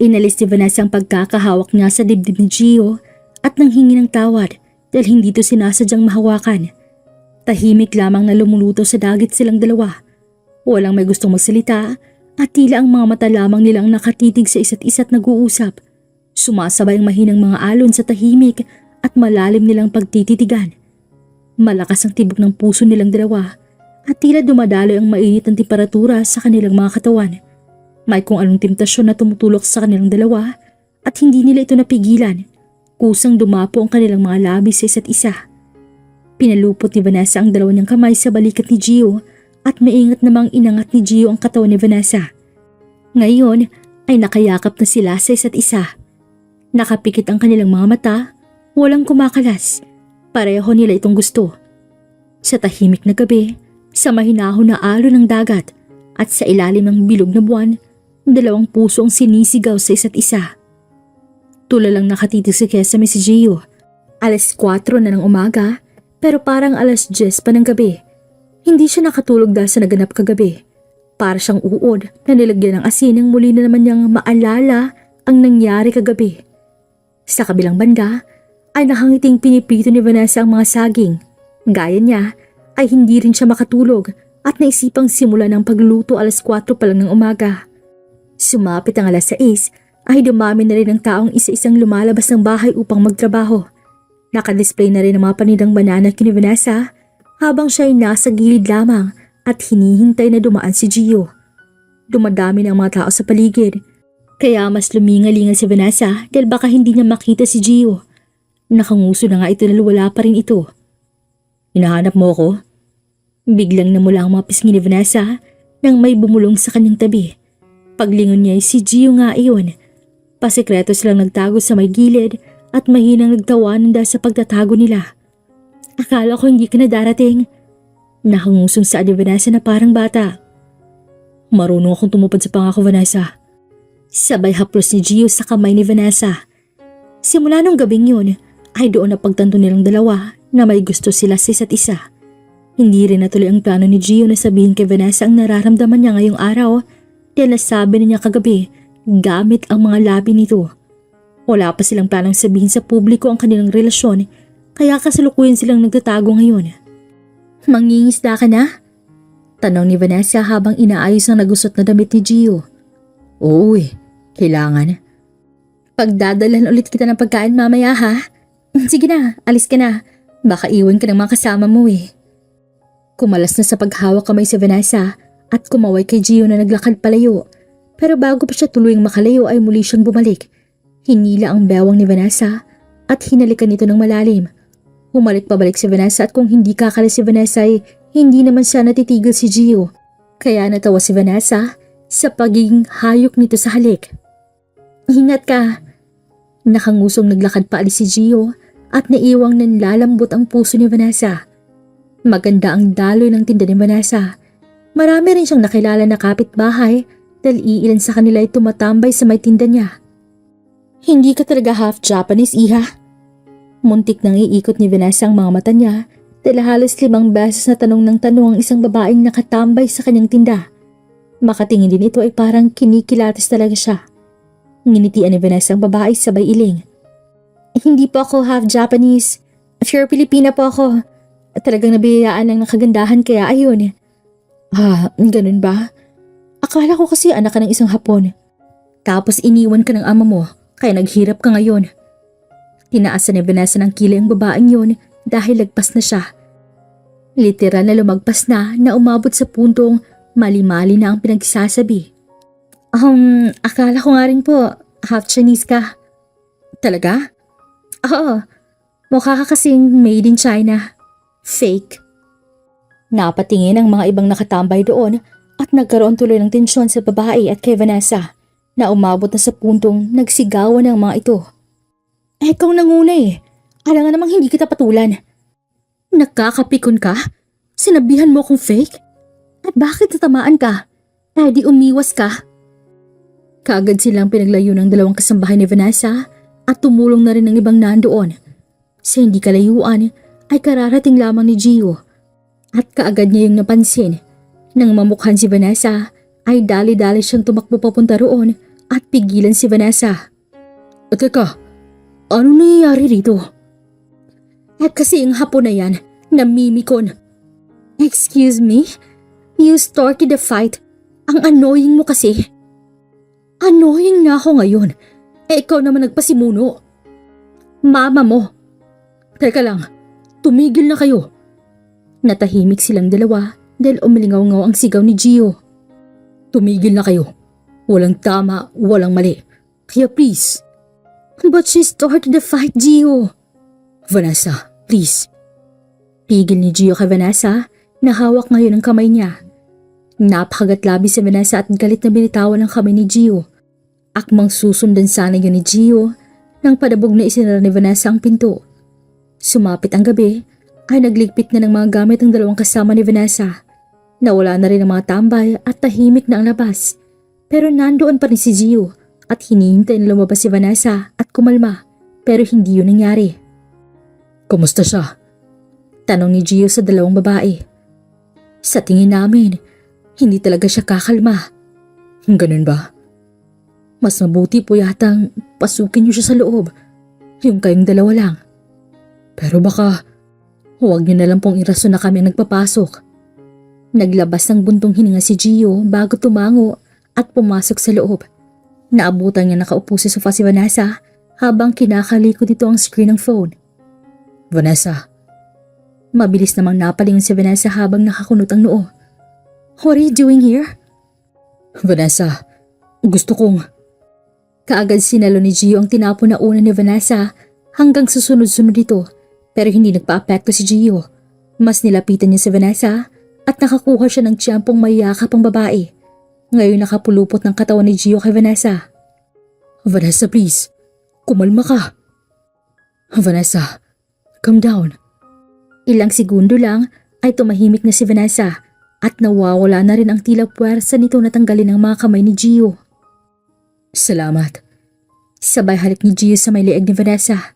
Inalis ni Vanessa ang pagkakahawak niya sa dibdib ni Gio at nanghingi ng tawad dahil hindi ito sinasadyang mahawakan. Tahimik lamang na lumulutaw sa dagit silang dalawa. Walang may gustong magsalita at tila ang mga mata lamang nilang nakatitig sa isa't isa't nag-uusap. Sumasabay ang mahinang mga alon sa tahimik at malalim nilang pagtititigan. Malakas ang tibok ng puso nilang dalawa at tila dumadaloy ang mainit ang temperatura sa kanilang mga katawan. May kung anong temptasyon na tumutulok sa kanilang dalawa at hindi nila ito napigilan. Kusang dumapo ang kanilang mga labi sa isa't isa. Pinalupot ni Vanessa ang dalawa niyang kamay sa balikat ni Gio at maingat namang inangat ni Gio ang katawan ni Vanessa. Ngayon ay nakayakap na sila sa isa't isa. Nakapikit ang kanilang mga mata, walang kumakalas. Pareho nila itong gusto. Sa tahimik na gabi, sa mahinahon na alon ng dagat at sa ilalim ng bilog na buwan, dalawang puso ang sinisigaw sa isa't isa. Tulalang nakatitig si Kesame si Gio. 4:00 na ng umaga pero parang 10:00 pa ng gabi. Hindi siya nakatulog dahil sa naganap kagabi. Para siyang uod na nilagyan ng asin nang muli na naman niyang maalala ang nangyari kagabi. Sa kabilang banda ay nakangiting pinipito ni Vanessa ang mga saging. Gaya niya ay hindi rin siya makatulog at naisipang simula ng pagluluto alas 4 pa lang ng umaga. Sumapit ang alas 6 ay dumami na rin ang taong isa-isang lumalabas ng bahay upang magtrabaho. Nakadisplay na rin ang mga paninang banana kini Vanessa habang siya ay nasa gilid lamang at hinihintay na dumaan si Gio. Dumadami ng mga tao sa paligid kaya mas lumingalingan si Vanessa dahil baka hindi niya makita si Gio. Nakanguso na nga ito na wala pa rin ito. Hinahanap mo ako? Biglang namula ang mga pisngi ni Vanessa nang may bumulong sa kanyang tabi. Paglingon niya ay si Gio nga iyon. Pasikreto silang nagtago sa may gilid at mahinang nagtawanan dahil sa pagtatago nila. Akala ko hindi ka na darating. Nakangusong sa ni Vanessa na parang bata. Marunong akong tumupad sa pangako, Vanessa. Sabay haplos ni Gio sa kamay ni Vanessa. Simula nung gabing yun ay doon na pagtanto nilang dalawa na may gusto sila sa isa't isa. Hindi rin natuloy ang plano ni Gio na sabihin kay Vanessa ang nararamdaman niya ngayong araw dahil nasabi na niya kagabi gamit ang mga labi nito. Wala pa silang planong sabihin sa publiko ang kanilang relasyon kaya kasalukuyan silang nagtatago ngayon. Mangingisda ka na? Tanong ni Vanessa habang inaayos ang nagusot na damit ni Gio. Oo kailangan. Pagdadalan ulit kita ng pagkain mamaya ha? Sige na, alis ka na. Baka iwan ka ng mga kasama mo Kumalas na sa paghawak kamay si Vanessa at kumaway kay Gio na naglakad palayo. Pero bago pa siya tuluyang makalayo ay muli siyang bumalik. Hinila ang bewang ni Vanessa at hinalikan nito ng malalim. Humalik pabalik si Vanessa at kung hindi kakala si Vanessa ay hindi naman siya natitigil si Gio. Kaya natawa si Vanessa sa pagiging hayok nito sa halik. Ingat ka. Nakangusong naglakad pa alis si Gio at naiwang nanlalambot ang puso ni Vanessa. Maganda ang daloy ng tinda ni Vanessa. Marami rin siyang nakilala na kapitbahay dahil iilan sa kanila ay tumatambay sa may tinda niya. Hindi ka talaga half Japanese, iha? Muntik nang iikot ni Vanessa ang mga mata niya dahil halos 5 beses na tanong ng tanong ang isang babaeng nakatambay sa kanyang tinda. Makatingin din ito ay parang kinikilatis talaga siya. Nginitian ni Vanessa ang babae sabay iling. Hindi po ako half Japanese. Pure Pilipina po ako. Talagang nabiyayaan lang ng kagandahan kaya ayun. Ganun ba? Akala ko kasi anak ka ng isang Hapon. Tapos iniwan ka ng ama mo kaya naghirap ka ngayon. Tinaasan ni Vanessa ng kilay ang babaeng yun dahil lagpas na siya. Literal na lumagpas na umabot sa puntong mali-mali na ang pinagsasabi. Akala ko nga rin po half Chinese ka. Talaga? Oo, mukha ka kasing made in China. Fake. Napatingin ang mga ibang nakatambay doon at nagkaroon tuloy ng tensyon sa babae at kay Vanessa na umabot na sa puntong nagsigawan ng mga ito. Ikaw nanguna Alangan namang hindi kita patulan. Nakakapikon ka? Sinabihan mo akong fake? At bakit natamaan ka? Di umiwas ka? Kaagad silang pinaglayo ng dalawang kasambahay ni Vanessa at tumulong na rin ng ibang nandoon. Sa hindi kalayuan ay kararating lamang ni Gio at kaagad niya yung napansin. Nang mamukhan si Vanessa ay dali-dali siyang tumakbo papunta roon at pigilan si Vanessa. Teka, ano nangyayari rito? Kasi yung Hapon na yan, namimikon. Excuse me? You started the fight. Ang annoying mo kasi. Annoying na ako ngayon. Ikaw naman nagpasimuno. Mama mo. Teka lang. Tumigil na kayo. Natahimik silang dalawa dahil umilingaw-ngaw ang sigaw ni Gio. Tumigil na kayo. Walang tama, walang mali. Kaya please. But she started the fight, Gio. Vanessa, please. Pigil ni Gio kay Vanessa na hawak ngayon ang kamay niya. Napakagatlabi si Vanessa at galit na binitawan ang kamay ni Gio. Akmang susundan sana yun ni Gio nang padabog na isinara ni Vanessa ang pinto. Sumapit ang gabi ay nagligpit na ng mga gamit ang dalawang kasama ni Vanessa. Nawala na rin ang mga tambay at tahimik na ang labas. Pero nandoon pa rin si Gio at hinihintay na lumabas si Vanessa at kumalma pero hindi yun nangyari. Kumusta siya? Tanong ni Gio sa dalawang babae. Sa tingin namin, hindi talaga siya kakalma. Ganun ba? Mas mabuti po yatang pasukin niyo siya sa loob. Yung kayong dalawa lang. Pero baka huwag niyo na lang pong irason na kami ang nagpapasok. Naglabas ng buntong hininga si Gio bago tumango at pumasok sa loob. Naabutan niya nakaupo sa sofa si Vanessa habang kinakalikod ito ang screen ng phone. Vanessa. Mabilis namang napalingon si Vanessa habang nakakunot ang noo. What are you doing here? Vanessa, gusto kong... Kaagad sinalo ni Gio ang tinapon na una ni Vanessa hanggang susunod-sunod ito pero hindi nagpa-apekto si Gio. Mas nilapitan niya si Vanessa at nakakuha siya ng tiyampong mayakap ang babae. Ngayon nakapulupot ng katawan ni Gio kay Vanessa. Vanessa, please. Kumalma ka. Vanessa, calm down. Ilang segundo lang ay tumahimik na si Vanessa at nawawala na rin ang tila puwersa nito na tanggalin ang mga kamay ni Gio. Salamat. Sabay halik ni Gio sa may leeg ni Vanessa.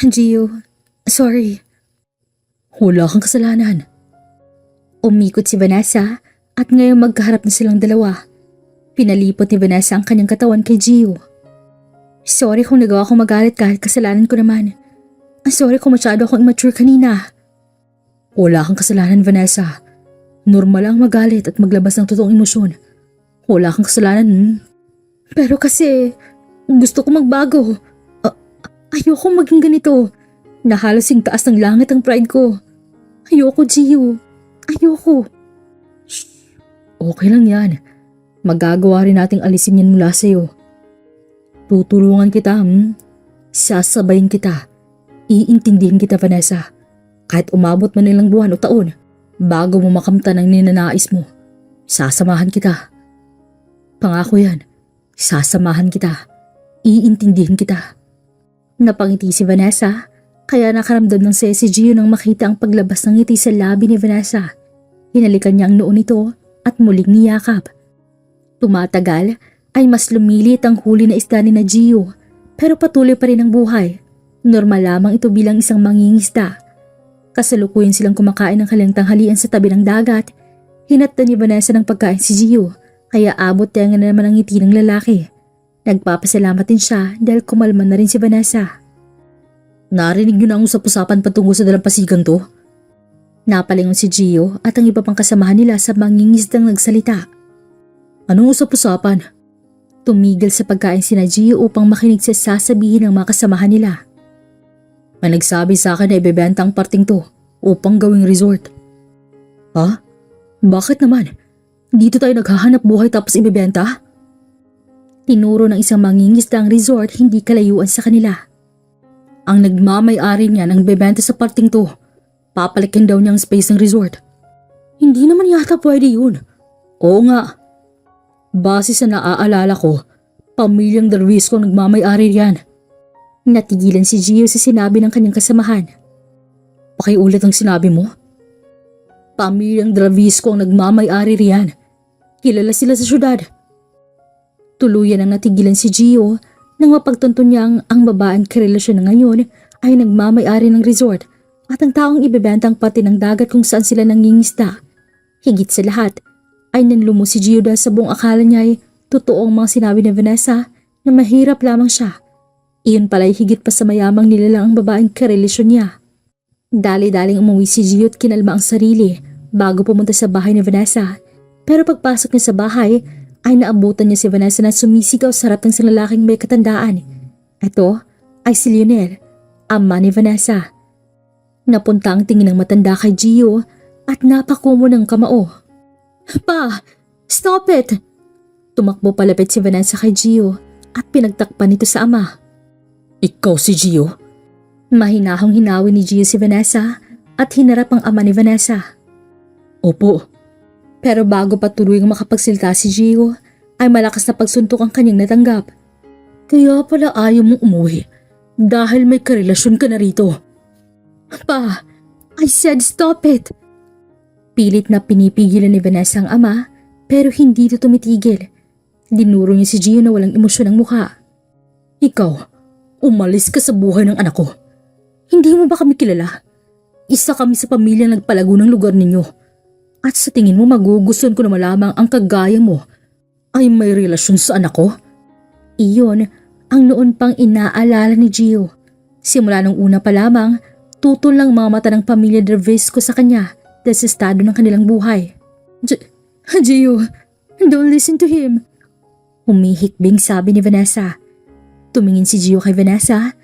Gio, sorry. Wala kang kasalanan. Umikot si Vanessa at ngayong magkaharap na silang dalawa. Pinalipot ni Vanessa ang kanyang katawan kay Gio. Sorry kung nagawa kong magalit kahit kasalanan ko naman. Sorry kung masyado akong immature kanina. Wala kang kasalanan, Vanessa. Normal lang magalit at maglabas ng totoong emosyon. Wala kang kasalanan. Pero kasi gusto ko magbago. Ayoko maging ganito. Na halos yung taas ng langit ang pride ko. Ayoko, Gio. Ayoko. Shh. Okay lang yan. Magagawa rin nating alisin yan mula sa'yo. Tutulungan kita, Sasabayin kita. Iintindihin kita, Vanessa. Kahit umabot man ilang buwan o taon, bago mo makamtan ang ninanais mo, sasamahan kita. Pangako yan. Sasamahan kita. Iintindihin kita. Napangiti si Vanessa, kaya nakaramdam ng saya si Gio nang makita ang paglabas ng ngiti sa labi ni Vanessa. Hinalikan niya ang noo nito at muling niyakap. Tumatagal ay mas lumilit ang huli na isda ni na Gio, pero patuloy pa rin ang buhay. Normal lamang ito bilang isang mangingisda. Kasalukuyan silang kumakain ng kanilang tanghalian sa tabi ng dagat. Hinatda ni Vanessa ng pagkain si Gio, kaya abot tenga na naman ang ngiti ng lalaki. Nagpapasalamat din siya dahil kumalma na rin si Vanessa. Narinig niyo na ang usap-usapan patungkol sa dalampasigan to? Napalingon si Gio at ang iba pang kasamahan nila sa mangingisdang nagsalita. Anong usap-usapan? Tumigil sa pagkain si Gio upang makinig sa sasabihin ng mga kasamahan nila. May nagsabi sa akin na ibebenta ang parting to upang gawing resort. Ha? Bakit naman? Dito tayo naghahanap buhay tapos ibebenta? Tinuro ng isang mangingisda ang resort hindi kalayuan sa kanila. Ang nagmamay-ari niya ng bebenta sa parting to, papalikin daw niya ang space ng resort. Hindi naman yata pwede yun. Oo nga. Base sa naaalala ko, pamilyang Darwisco ang nagmamay-ari riyan. Natigilan si Gio sa sinabi ng kanyang kasamahan. Pakiulit ang sinabi mo? Pamilyang Darwisco ang nagmamay-ari riyan. Kilala sila sa syudad. Tuluyan ang natigilan si Gio nang mapagtunto niyang ang babaeng karelasyon na ngayon ay nagmamay-ari ng resort at ang taong ibebenta ang pati ng dagat kung saan sila nangingisda. Higit sa lahat ay nanlumo si Gio dahil sa buong akala niya ay totoo ang mga sinabi ni Vanessa na mahirap lamang siya. Iyon pala'y higit pa sa mayamang nilalang ang babaeng karelasyon niya. Dali-daling umuwi si Gio at kinalma ang sarili bago pumunta sa bahay ni Vanessa. Pero pagpasok niya sa bahay ay naabutan niya si Vanessa na sumisigaw sa harap ng isang lalaking may katandaan. Ito ay si Lionel, ama ni Vanessa. Napunta ang tingin ng matanda kay Gio at napakumo ng kamao. Pa! Stop it! Tumakbo palapit si Vanessa kay Gio at pinagtakpan nito sa ama. Ikaw si Gio? Mahinahong hinawi ni Gio si Vanessa at hinarap ang ama ni Vanessa. Opo. Pero bago pa tuluyang makapagsalita si Gio, ay malakas na pagsuntok ang kanyang natanggap. Kaya pala ayaw mong umuwi dahil may karelasyon ka na rito. Pa, I said stop it. Pilit na pinipigilan ni Vanessa ang ama pero hindi ito tumitigil. Dinuro niya si Gio na walang emosyon ang mukha. Ikaw, umalis ka sa buhay ng anak ko. Hindi mo ba kami kilala? Isa kami sa pamilyang nagpalago ng lugar ninyo. At sa tingin mo magugustuhan ko na malamang ang kagaya mo ay may relasyon sa anak ko? Iyon ang noon pang inaalala ni Gio. Simula nung una pa lamang, tutol lang mga mata ng pamilya Darvisco sa kanya dahil sa estado ng kanilang buhay. Gio, don't listen to him. Humihikbing sabi ni Vanessa. Tumingin si Gio kay Vanessa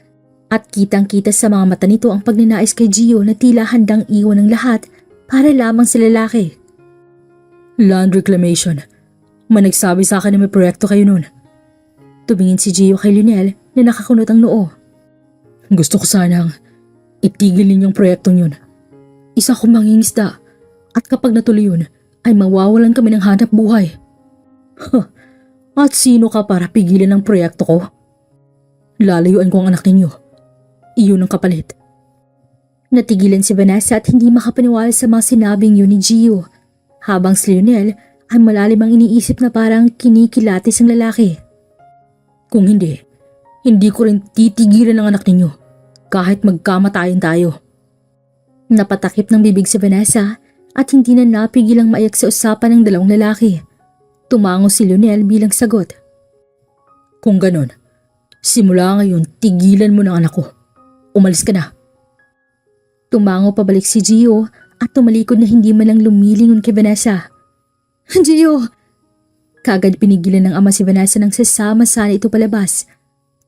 at kitang-kita sa mga mata nito ang pagnanais kay Gio na tila handang iwan ng lahat para lamang sa lalaki. Land reclamation. May nagsabi sa akin na may proyekto kayo nun. Tumingin si Gio kay Lionel na nakakunot ang noo. Gusto ko sanang itigil ninyong proyektong yun. Isa akong mangingisda at kapag natuloy yun ay mawawalan kami ng hanap buhay. At sino ka para pigilan ang proyekto ko? Lalayuan ko ang anak ninyo. Iyon ang kapalit. Natigilan si Vanessa at hindi makapaniwala sa mga sinabing yun ni Gio, habang si Lionel ay malalim ang iniisip na parang kinikilatis ang lalaki. Kung hindi ko rin titigilan ang anak ninyo kahit magkamatayan tayo. Napatakip ng bibig si Vanessa at hindi na napigilang maiyak sa usapan ng dalawang lalaki. Tumango si Lionel bilang sagot. Kung ganon, simula ngayon tigilan mo ng anak ko. Umalis ka na. Tumango pabalik si Gio at tumalikod na hindi man lang lumilingon kay Vanessa. Gio! Kagad pinigilan ng ama si Vanessa nang sasama sana ito palabas.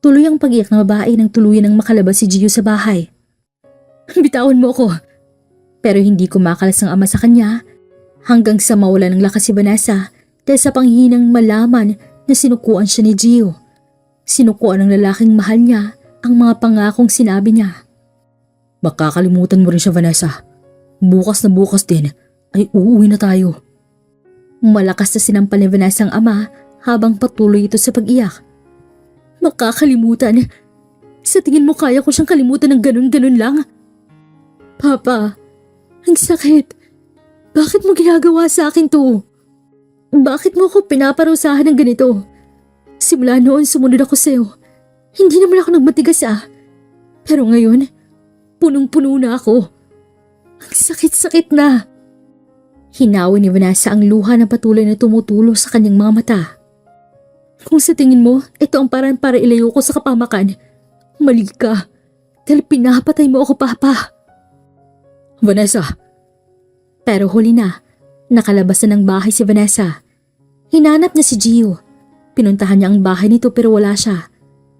Tuloy ang pag-iyak ng babae nang tuluyan ng makalabas si Gio sa bahay. Bitawan mo ko! Pero hindi kumakalas ang ama sa kanya hanggang sa mawala ng lakas si Vanessa dahil sa panghihinang malaman na sinukuan siya ni Gio. Sinukuan ng lalaking mahal niya ang mga pangakong sinabi niya. Makakalimutan mo rin siya, Vanessa. Bukas na bukas din ay uuwi na tayo. Malakas na sinampal ni Vanessa ang ama habang patuloy ito sa pag-iyak. Makakalimutan? Sa tingin mo kaya ko siyang kalimutan ng ganun-ganun lang? Papa, ang sakit. Bakit mo ginagawa sa akin to? Bakit mo ako pinaparusahan ng ganito? Simula noon sumunod ako sa'yo. Hindi naman ako nagmatigas Pero ngayon, punong-puno na ako. Ang sakit-sakit na. Hinawi ni Vanessa ang luha na patuloy na tumutulo sa kanyang mga mata. Kung sa tingin mo, ito ang paraan para ilayo ko sa kapamakan, mali ka. Dahil pinapatay mo ako, Papa. Vanessa. Pero huli na, nakalabas na ng bahay si Vanessa. Hinanap niya si Gio. Pinuntahan niya ang bahay nito pero wala siya.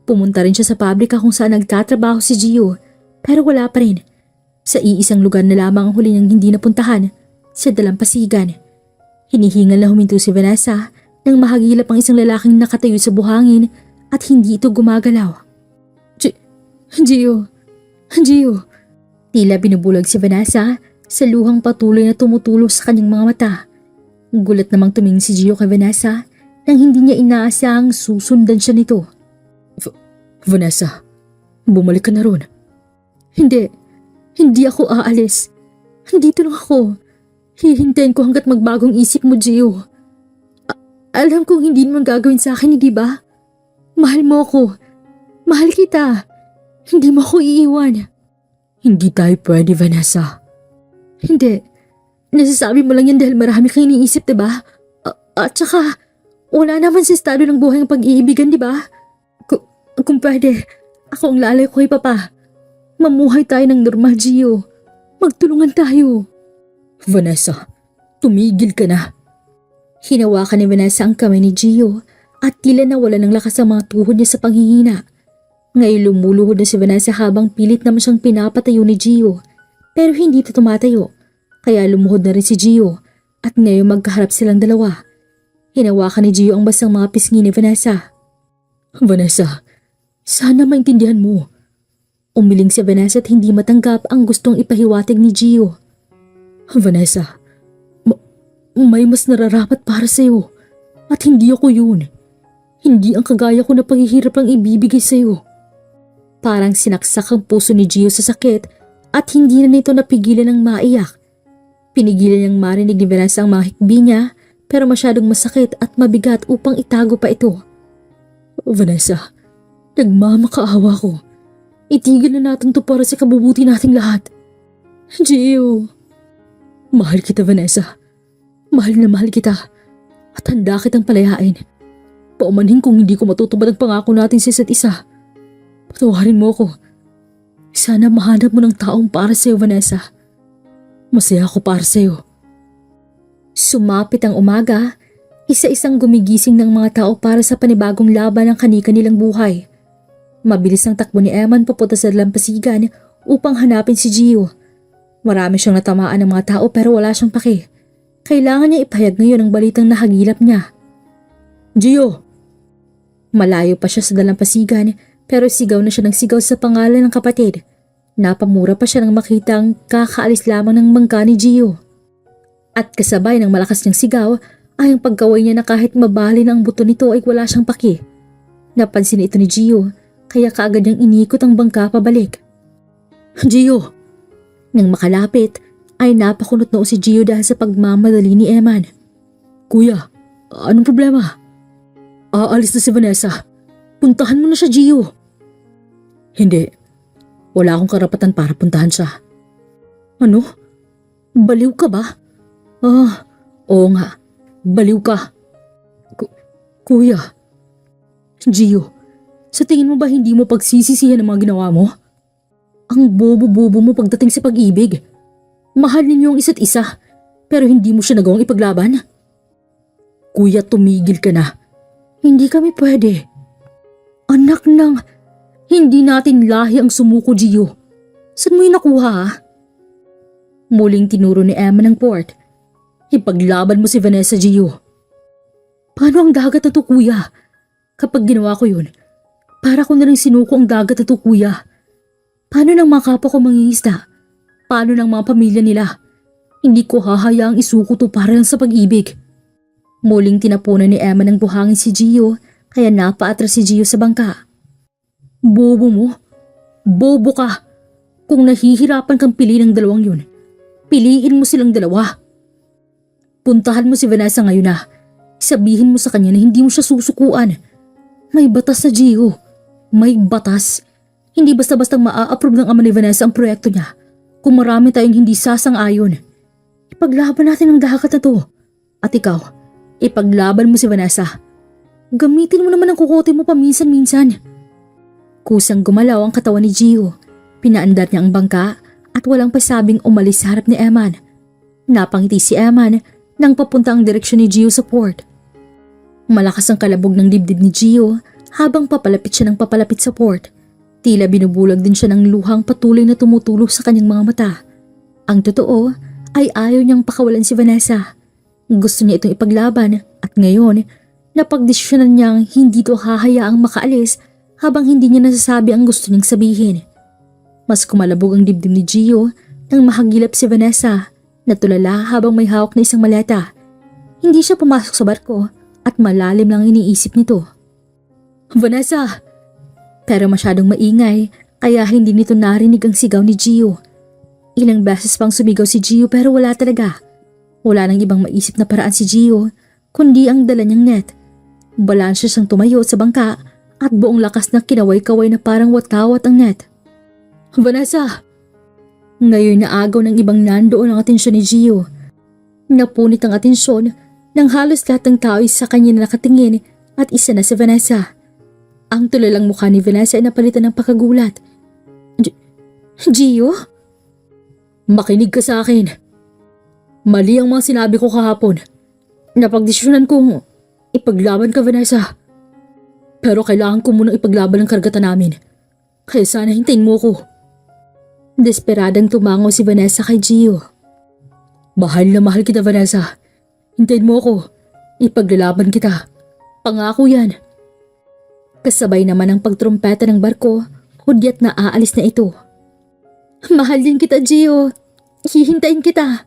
Pumunta rin siya sa pabrika kung saan nagtatrabaho si Gio, pero wala pa rin. Sa iisang lugar na lamang ang huli niyang hindi napuntahan, sa Dalampasigan. Hinihingal na huminto si Vanessa nang mahagilap ang isang lalaking nakatayo sa buhangin at hindi ito gumagalaw. Gio. Tila binubulag si Vanessa sa luhang patuloy na tumutulo sa kanyang mga mata. Gulat namang tumingin si Gio kay Vanessa nang hindi niya inaasahang susundan siya nito. Vanessa, bumalik ka na ron. Hindi ako aalis. Dito lang ako. Hihintayin ko hanggat magbagong isip mo, Gio. Alam kong hindi naman gagawin sa akin, di ba? Mahal mo ako. Mahal kita. Hindi mo ako iiwan. Hindi tayo pwede, Vanessa. Hindi. Nasasabi mo lang yan dahil marami kang iniisip, di ba? At saka, wala naman sa estado ng buhay ang pag-iibigan, di ba? Kung pwede, ako ang lalay ko kay Papa. Mamuhay tayo ng normal, Gio. Magtulungan tayo. Vanessa, tumigil ka na. Hinawakan ni Vanessa ang kamay ni Gio at tila nawala ng lakas ang mga tuhod niya sa panghihina. Ngayon lumuluhod na si Vanessa habang pilit naman siyang pinapatayo ni Gio. Pero hindi ito tumatayo, kaya lumuhod na rin si Gio at ngayon magkaharap silang dalawa. Hinawakan ni Gio ang basang mga pisngi ni Vanessa. Vanessa, sana maintindihan mo. Umiling si Vanessa at hindi matanggap ang gustong ipahiwatig ni Gio. Vanessa, may mas nararapat para sa'yo at hindi ako yun. Hindi ang kagaya ko na paghihirap ang ibibigay sa'yo. Parang sinaksak ang puso ni Gio sa sakit at hindi na nito napigilan ng maiyak. Pinigilan niyang marinig ni Vanessa ang mga hikbi niya pero masyadong masakit at mabigat upang itago pa ito. Vanessa, nagmamakaawa ko. Itigil na natin to para sa kabubuti nating lahat. Gio. Mahal kita, Vanessa. Mahal na mahal kita. At handa kitang palayain. Paumanhin kung hindi ko matutupad ang pangako natin sa isa't isa. Patawarin mo ako. Sana mahanap mo ng taong para sa'yo, Vanessa. Masaya ako para sa'yo. Sumapit ang umaga, isa-isang gumigising ng mga tao para sa panibagong laban ng kani-kanilang buhay. Mabilis ang takbo ni Eman papunta sa dalampasigan upang hanapin si Gio. Marami siyang natamaan ng mga tao pero wala siyang pake. Kailangan niya ipahayag ngayon ang balitang nahagilap niya. Gio! Malayo pa siya sa dalampasigan pero sigaw na siya ng sigaw sa pangalan ng kapatid. Napamura pa siya nang makitang kakaalis lamang ng bangka ni Gio. At kasabay ng malakas niyang sigaw ay ang pagkaway niya na kahit mabali na ang buto nito ay wala siyang paki. Napansin ito ni Gio kaya kaagad niyang inikot ang bangka pabalik. Gio! Nang makalapit ay napakunot noo si Gio dahil sa pagmamadali ni Eman. Kuya, anong problema? Aalis na si Vanessa. Puntahan mo na siya, Gio. Hindi. Wala akong karapatan para puntahan siya. Ano? Baliw ka ba? Oo nga. Baliw ka. Kuya. Gio, sa tingin mo ba hindi mo pagsisisihan ang mga ginawa mo? Ang bobo-bobo mo pagdating sa pag-ibig. Mahal ninyo ang isa't isa, pero hindi mo siya nagawang ipaglaban? Kuya, tumigil ka na. Hindi kami pwede. Anak ng, hindi natin lahi ang sumuko, Gio. Saan mo yung nakuha, ha? Muling tinuro ni Emma ng port. Ipaglaban mo si Vanessa, Gio. Paano ang dagat na to, kuya? Kapag ginawa ko yun, para ko na rin sinuko ang dagat na to, kuya. Paano ng mga kapwa ko mangingisda? Paano ng mga pamilya nila? Hindi ko hahayaang isuko to para lang sa pag-ibig. Muling tinapunan ni Emma ng buhangin si Gio kaya napaatras si Gio sa bangka. Bobo mo? Bobo ka! Kung nahihirapan kang piliin ng dalawang yun, piliin mo silang dalawa. Puntahan mo si Vanessa ngayon na. Sabihin mo sa kanya na hindi mo siya susukuan. May batas sa Gio. May batas. Hindi basta-bastang maa-approve ng ama ni Vanessa ang proyekto niya kung marami tayong hindi sasang-ayon. Ipaglaban natin ang dagat na to. At ikaw, ipaglaban mo si Vanessa. Gamitin mo naman ang kukote mo paminsan-minsan. Kusang gumalaw ang katawan ni Gio. Pinaandar niya ang bangka at walang pasabing umalis sa harap ni Eman. Napangiti si Eman nang papunta ang direksyon ni Gio sa port. Malakas ang kalabog ng dibdib ni Gio habang papalapit siya ng papalapit sa port. Tila binubulag din siya ng luhang patuloy na tumutulo sa kanyang mga mata. Ang totoo ay ayaw niyang pakawalan si Vanessa. Gusto niya itong ipaglaban at ngayon napagdesisyonan niyang hindi ito hahayaang makaalis habang hindi niya nasasabi ang gusto niyang sabihin. Mas kumalabog ang dibdib ni Gio nang mahagilap si Vanessa na tulala habang may hawak na isang maleta. Hindi siya pumasok sa barko at malalim lang iniisip nito. Vanessa! Pero masyadong maingay kaya hindi nito narinig ang sigaw ni Gio. Ilang beses pang sumigaw si Gio pero wala talaga. Wala nang ibang maisip na paraan si Gio kundi ang dala niyang net. Balansya siyang tumayo sa bangka at buong lakas na kinaway-kaway na parang watawat ang net. Vanessa! Ngayon na agaw ng ibang nandoon ang atensyon ni Gio. Napunit ang atensyon nang halos lahat ng tao ay sa kanya na nakatingin at isa na si Vanessa. Ang tulalang mukha ni Vanessa ay napalitan ng pagkagulat. Gio? Makinig ka sa akin. Mali ang mga sinabi ko kahapon. Napagdesisyonan kong ipaglaban ka, Vanessa. Pero kailangan ko munang ipaglaban ang karagatan namin. Kaya sana hintayin mo ko. Desperadang tumango si Vanessa kay Gio. Mahal na mahal kita, Vanessa. Hintayin mo ko. Ipaglalaban kita. Pangako yan. Kasabay naman ang pagtrumpeta ng barko, hudyat na aalis na ito. Mahal din kita, Gio. Hihintayin kita.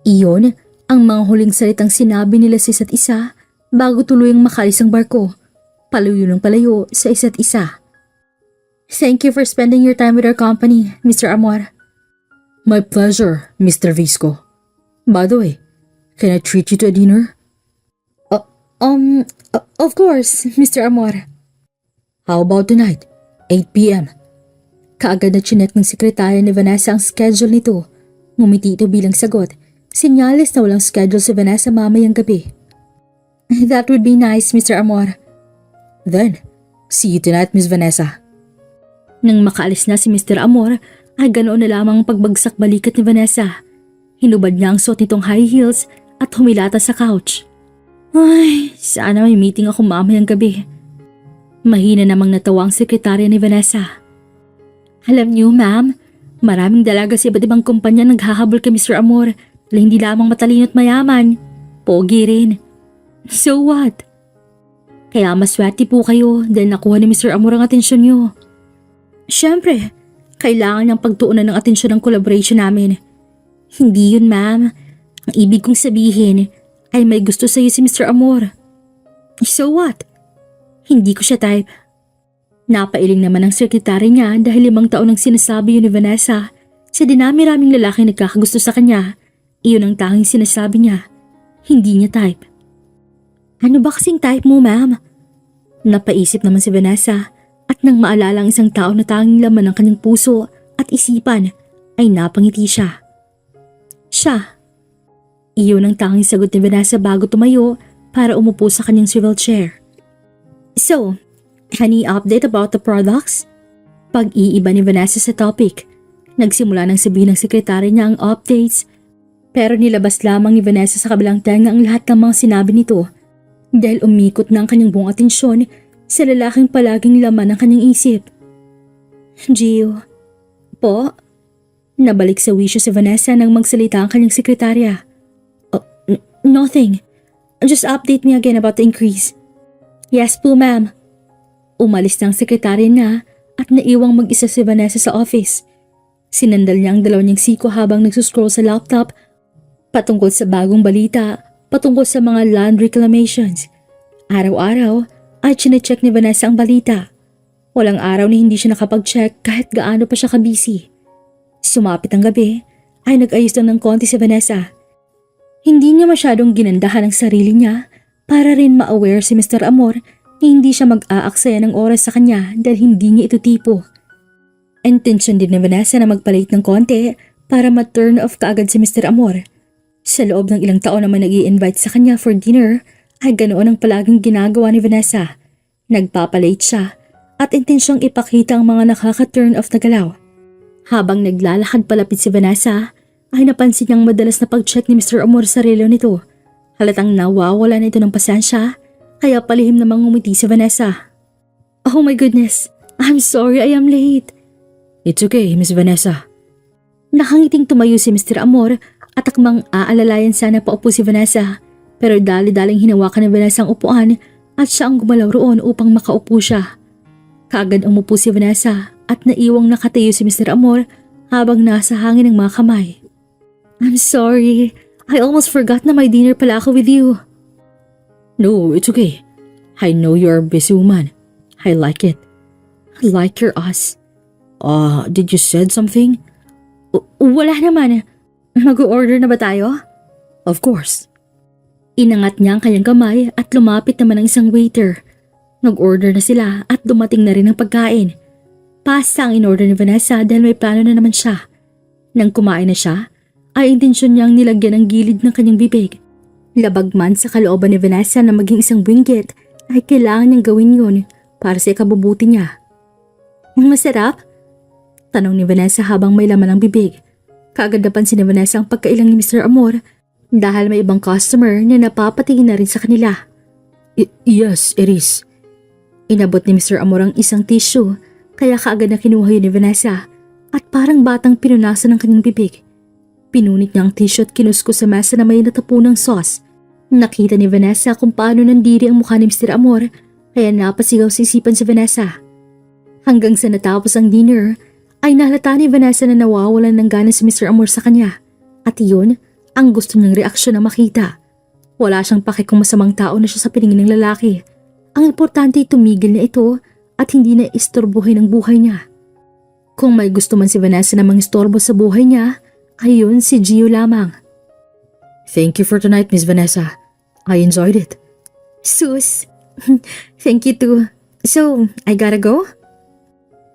Iyon ang mga huling salitang sinabi nila sa isa't isa bago tuluyang makaalis ang barko. Palayo ng palayo sa isa't isa. Thank you for spending your time with our company, Mr. Amor. My pleasure, Mr. Visco. By the way, can I treat you to a dinner? Of course, Mr. Amor. How about tonight, 8 p.m.? Kaagad na chinek ng sekretarya ni Vanessa ang schedule nito. Ngumiti ito bilang sagot. Senyales na walang schedule si Vanessa mamayang gabi. That would be nice, Mr. Amor. Then, see you tonight, Miss Vanessa. Nang makaalis na si Mr. Amor, ay ganoon na lamang ang pagbagsak balikat ni Vanessa. Hinubad niya ang suot nitong high heels at humilata sa couch. Ay, sana may meeting ako mamayang gabi. Mahina namang natawa ang sekretarya ni Vanessa. Alam niyo, ma'am, maraming dalaga sa iba't ibang kumpanya naghahabol kay Mr. Amor na hindi lamang matalino at mayaman. Pogi rin. So what? Kaya maswerte po kayo dahil nakuha ni Mr. Amor ang atensyon niyo. Siyempre, kailangan niyang pagtuunan ng atensyon ng collaboration namin. Hindi yun, ma'am. Ang ibig kong sabihin ay may gusto sa'yo si Mr. Amor. So what? Hindi ko siya type. Napailing naman ang sekretary niya dahil 5 taon ang sinasabi yun ni Vanessa. Sa dinami-raming lalaki nagkakagusto sa kanya, iyon ang tanging sinasabi niya. Hindi niya type. Ano ba kasing type mo, ma'am? Napaisip naman si Vanessa at nang maalala ang isang tao na tanging laman ng kanyang puso at isipan ay napangiti siya. Siya. Iyon ang tanging sagot ni Vanessa bago tumayo para umupo sa kanyang swivel chair. So, any update about the products? Pag-iiba ni Vanessa sa topic. Nagsimula nang sabihin ng sekretary niya ang updates, pero nilabas lamang ni Vanessa sa kabilang tenga ang lahat ng mga sinabi nito dahil umikot na ang kanyang buong atensyon sa lalaking palaging laman ng kanyang isip. Gio, po? Nabalik sa wisyo si Vanessa nang magsalita ang kanyang sekretarya. Nothing. Just update me again about the increase. Yes po, ma'am. Umalis na ang sekretarya na at naiwang mag-isa si Vanessa sa office. Sinandal niya ang dalawa niyang siko habang nagsuscroll sa laptop patungkol sa bagong balita, patungkol sa mga land reclamations. Araw-araw ay chinecheck ni Vanessa ang balita. Walang araw na hindi siya nakapag-check kahit gaano pa siya kabisi. Sumapit ang gabi ay nag-ayos lang ng konti si Vanessa. Hindi niya masyadong ginandahan ang sarili niya para rin ma-aware si Mr. Amor na hindi siya mag-aaksaya ng oras sa kanya dahil hindi niya ito tipo. Intention din ni Vanessa na magpalit ng konti para ma-turn off kaagad si Mr. Amor. Sa loob ng ilang taon naman nag-i-invite sa kanya for dinner ay ganoon ang palaging ginagawa ni Vanessa. Nagpapalate siya at intensyong ipakita ang mga nakaka-turn off na galaw. Habang naglalakad palapit si Vanessa ay napansin niyang madalas na pag-check ni Mr. Amor sa relo nito. Halatang nawawala na ito ng pasensya, kaya palihim namang ngumiti si Vanessa. Oh my goodness, I'm sorry I am late. It's okay, Miss Vanessa. Nakangiting tumayo si Mr. Amor at akmang aalalayan sana paupo si Vanessa, pero dali-daling hinawakan ni Vanessa ang upuan at siya ang gumalaw roon upang makaupo siya. Kaagad umupo si Vanessa at naiwang nakatayo si Mr. Amor habang nasa hangin ng mga kamay. I'm sorry. I almost forgot na may dinner pala ako with you. No, it's okay. I know you're a busy woman. I like it. I like your us. Did you said something? Wala naman. Mag-order na ba tayo? Of course. Inangat niya ang kanyang kamay at lumapit naman ang isang waiter. Nag-order na sila at dumating na rin ang pagkain. Pasta ang in-order ni Vanessa dahil may plano na naman siya. Nang kumain na siya, ay intensyon niyang nilagyan ang gilid ng kanyang bibig. Labag man sa kalooban ni Vanessa na maging isang winggit, ay kailangan niyang gawin yun para sa ikabubuti niya. Masarap? Tanong ni Vanessa habang may laman ang bibig. Kaagad napansin ni Vanessa ang pagkailang ni Mr. Amor dahil may ibang customer na napapatingin na rin sa kanila. Yes, it is. Inabot ni Mr. Amor ang isang tissue kaya kaagad na kinuha yun ni Vanessa at parang batang pinunasan ng kanyang bibig. Pinunit niya ang tissue at kinuskus sa mesa na may natapunang sauce. Nakita ni Vanessa kung paano nandiri ang mukha ni Mr. Amor kaya napasigaw sa isipan si Vanessa. Hanggang sa natapos ang dinner ay nahalata ni Vanessa na nawawalan ng gana si Mr. Amor sa kanya at iyon ang gusto niyang reaksyon na makita. Wala siyang pake kung masamang tao na siya sa piningin ng lalaki. Ang importante ay tumigil na ito at hindi na istorbohin ang buhay niya. Kung may gusto man si Vanessa na mangistorbo sa buhay niya, ayun si Gio lamang. Thank you for tonight, Miss Vanessa. I enjoyed it. Sus, thank you too. So, I gotta go?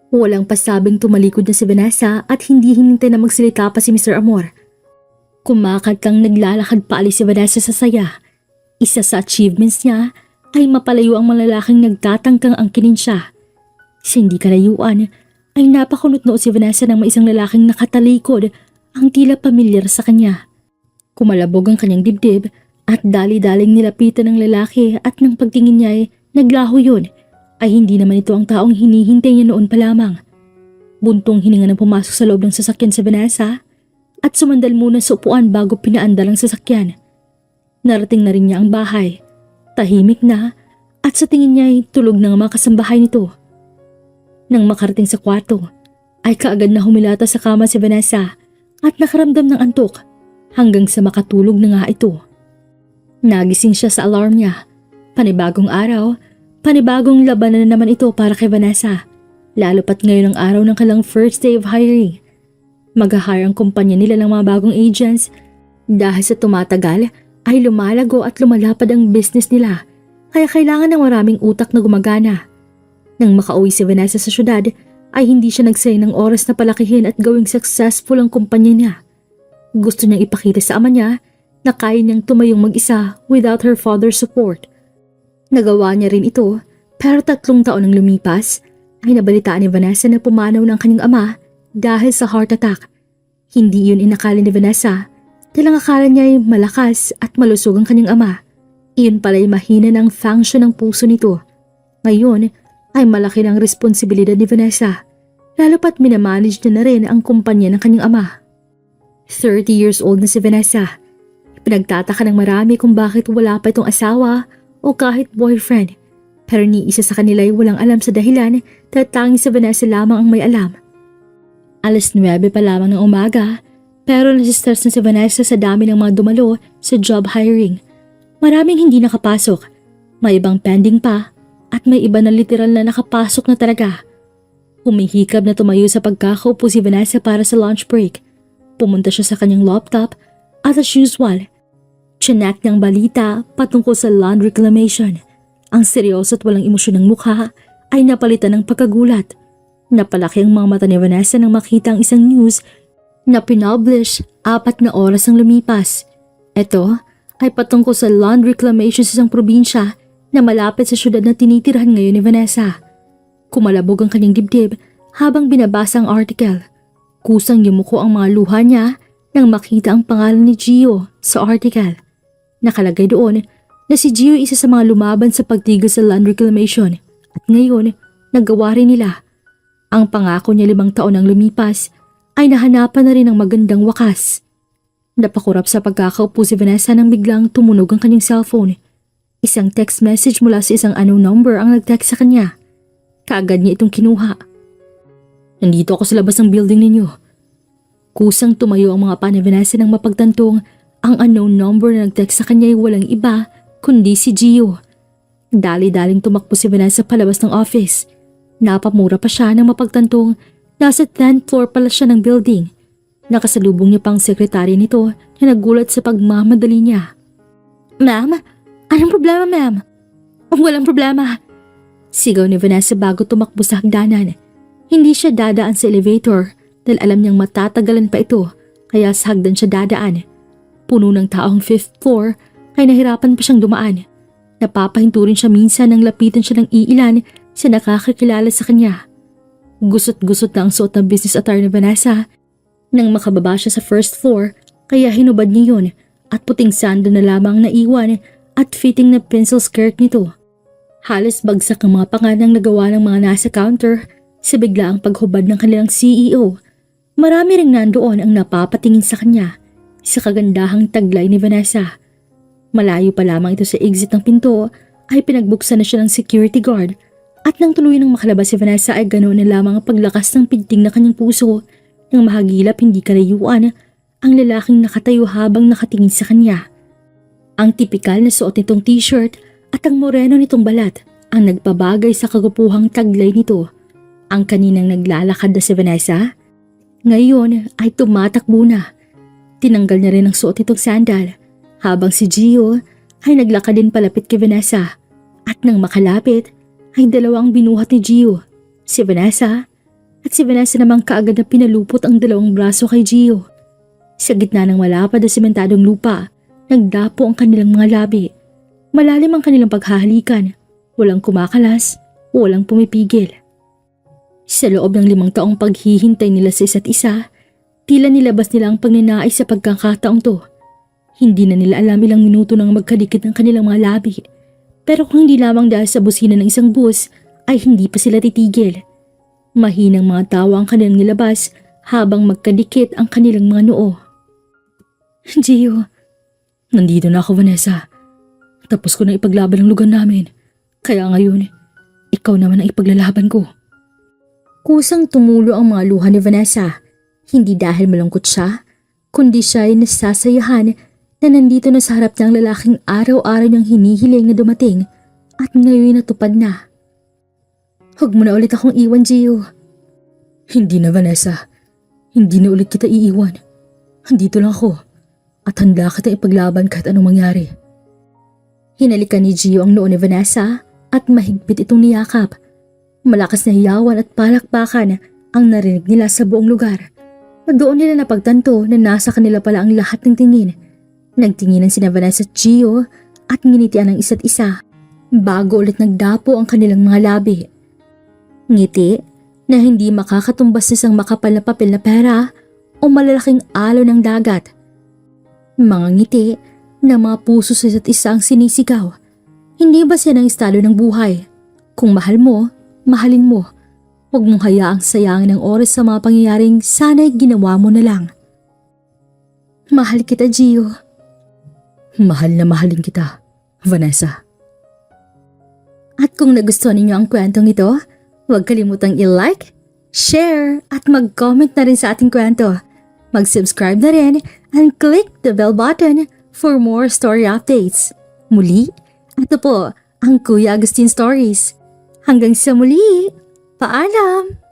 Walang pasabing tumalikod na si Vanessa at hindi hinintay na magsalita pa si Mr. Amor. Kumakatang naglalakad paalis si Vanessa sa saya. Isa sa achievements niya ay mapalayo ang malalaking nagtatangkang angkinin siya. Sa hindi kalayuan ay napakunot-noo si Vanessa ng may isang lalaking nakatalikod ang tila pamilyar sa kanya. Kumalabog ang kanyang dibdib at dali-daling nilapitan ng lalaki at nang pagtingin niya ay naglaho yun, ay hindi naman ito ang taong hinihintay niya noon pa lamang. Buntong hininga na pumasok sa loob ng sasakyan si Vanessa at sumandal muna sa upuan bago pinaandar ang sasakyan. Narating na rin niya ang bahay. Tahimik na at sa tingin niya ay tulog na ang mga kasambahay nito. Nang makarating sa kwarto, ay kaagad na humilata sa kama si Vanessa at nakaramdam ng antok hanggang sa makatulog na nga ito. Nagising siya sa alarm niya. Panibagong araw, panibagong labanan na naman ito para kay Vanessa. Lalo pat ngayon ang araw ng kanilang first day of hiring. Mag-hire ang kumpanya nila ng mga bagong agents dahil sa tumatagal ay lumalago at lumalapad ang business nila kaya kailangan ng maraming utak na gumagana. Nang makauwi si Vanessa sa syudad ay hindi siya nagsayang ng oras na palakihin at gawing successful ang kumpanya niya. Gusto niyang ipakita sa ama niya na kaya niyang tumayong mag-isa without her father's support. Nagawa niya rin ito pero 3 taon nang lumipas ay nabalitaan ni Vanessa na pumanaw ng kanyang ama dahil sa heart attack. Hindi yun inakala ni Vanessa dahil ang akala niya ay malakas at malusog ang kanyang ama. Iyon pala ay mahina ng function ng puso nito. Ngayon ay malaki ng responsibilidad ni Vanessa, lalo pat minamanage niya na rin ang kumpanya ng kanyang ama. 30 years old na si Vanessa. Pinagtataka ng marami kung bakit wala pa itong asawa o kahit boyfriend. Pero ni isa sa kanila ay walang alam sa dahilan dahil tanging si Vanessa lamang ang may alam. 9:00 pa lamang ng umaga pero nasistress na si Vanessa sa dami ng mga dumalo sa job hiring. Maraming hindi nakapasok, may ibang pending pa at may iba na literal na nakapasok na talaga. Humihikab na tumayo sa pagkakaupo si Vanessa para sa lunch break. Pumunta siya sa kanyang laptop at as usual, chinek ng balita patungkol sa land reclamation. Ang seryoso at walang emosyon ng mukha ay napalitan ng pagkagulat. Napalaki ang mga mata ni Vanessa nang makita ang isang news na pinublish 4 na oras ang lumipas. Ito ay patungkol sa land reclamation sa isang probinsya na malapit sa syudad na tinitirahan ngayon ni Vanessa. Kumalabog ang kanyang dibdib habang binabasa ang article. Kusang yumuko ang mga luha niya nang makita ang pangalan ni Gio sa article. Nakalagay doon na si Gio isa sa mga lumaban sa pagtigil sa land reclamation at ngayon nagawa rin nila. Ang pangako niya 5 taon nang lumipas ay nahanapan na rin ng magandang wakas. Napakurap sa pagkakaupo si Vanessa nang biglang tumunog ang kanyang cellphone. Isang text message mula sa isang unknown number ang nag-text sa kanya. Kaagad niya itong kinuha. Nandito ako sa labas ng building ninyo. Kusang tumayo ang mga pa ni Vanessa nang mapagtantong ang unknown number na nag-text sa kanya ay walang iba kundi si Gio. Dali-daling tumakbo si Vanessa palabas ng office. Napamura pa siya nang mapagtantong nasa 10th floor pala siya ng building. Nakasalubong niya pang sekretary nito na nagulat sa pagmamadali niya. Ma'am? Anong problema, ma'am? Walang problema. Sigaw ni Vanessa bago tumakbo sa hagdanan. Hindi siya dadaan sa elevator dahil alam niyang matatagalan pa ito kaya sa hagdan siya dadaan. Puno ng taong 5th floor kaya nahirapan pa siyang dumaan. Napapahinto rin siya minsan nang lapitan siya ng iilan sa nakakakilala sa kanya. Gusot-gusot na ang suot ng business attire ni Vanessa. Nang makababa siya sa 1st floor kaya hinubad niya yun at puting sando na lamang naiwan at fitting na pencil skirt nito. Halos bagsak ang mga panganang nagawa ng mga nasa counter sa biglaang paghubad ng kanilang CEO. Marami ring nandoon ang napapatingin sa kanya sa kagandahang taglay ni Vanessa. Malayo pa lamang ito sa exit ng pinto ay pinagbuksan na siya ng security guard at nang tuluyan ng makalabas si Vanessa ay ganoon na lamang ang paglakas ng pinting na kanyang puso nang mahagilap hindi kalayuan ang lalaking nakatayo habang nakatingin sa kanya. Ang tipikal na suot nitong t-shirt at ang moreno nitong balat ang nagpabagay sa kagupuhang taglay nito. Ang kaninang naglalakad na si Vanessa, ngayon ay tumatakbo na. Tinanggal niya rin ang suot nitong sandal habang si Gio ay naglakad din palapit kay Vanessa at nang makalapit ay dalawang binuhat ni Gio, si Vanessa at si Vanessa namang kaagad na pinalupot ang dalawang braso kay Gio. Sa gitna ng malapad na sementadong lupa, nagdapo ang kanilang mga labi. Malalim ang kanilang paghahalikan, walang kumakalas, walang pumipigil. Sa loob ng 5 taong paghihintay nila sa isa't isa, tila nilabas nila ang pagninais sa pagkakataong to. Hindi na nila alam ilang minuto nang magkadikit ang kanilang mga labi. Pero kung hindi lamang dahil sa busina ng isang bus, ay hindi pa sila titigil. Mahinang mga tawa ang kanilang nilabas habang magkadikit ang kanilang mga noo. Gio, nandito na ako, Vanessa. Tapos ko na ipaglaban ang lugar namin. Kaya ngayon, ikaw naman ang ipaglalaban ko. Kusang tumulo ang mga luha ni Vanessa. Hindi dahil malungkot siya, kundi siya ay nasasayahan na nandito na sa harap ng lalaking araw-araw niyang hinihiling na dumating at ngayon natupad na. Huwag mo na ulit akong iwan, Gio. Hindi na, Vanessa. Hindi na ulit kita iiwan. Andito lang ako at handa kita ipaglaban kahit anong mangyari. Hinalikan ni Gio ang noo ni Vanessa at mahigpit itong niyakap. Malakas na hiyawan at palakpakan ang narinig nila sa buong lugar. Doon nila napagtanto na nasa kanila pala ang lahat ng tingin. Nagtinginan sina Vanessa at Gio at nginitian ang isa't isa bago ulit nagdapo ang kanilang mga labi. Ngiti na hindi makakatumbas sa isang makapal na papel na pera o malalaking alo ng dagat. Mga ngiti na mga puso sa isa't isa ang sinisigaw. Hindi ba siya ng estado ng buhay? Kung mahal mo, mahalin mo. Huwag mong hayaang sayangin ang oras sa mga pangyayaring sana'y ginawa mo na lang. Mahal kita, Gio. Mahal na mahalin kita, Vanessa. At kung nagustuhan ninyo ang kwentong ito, huwag kalimutang i-like, share at mag-comment na rin sa ating kwento. Mag-subscribe na rin and click the bell button for more story updates. Muli, ito po ang Kuya Agustin Stories. Hanggang sa muli, paalam!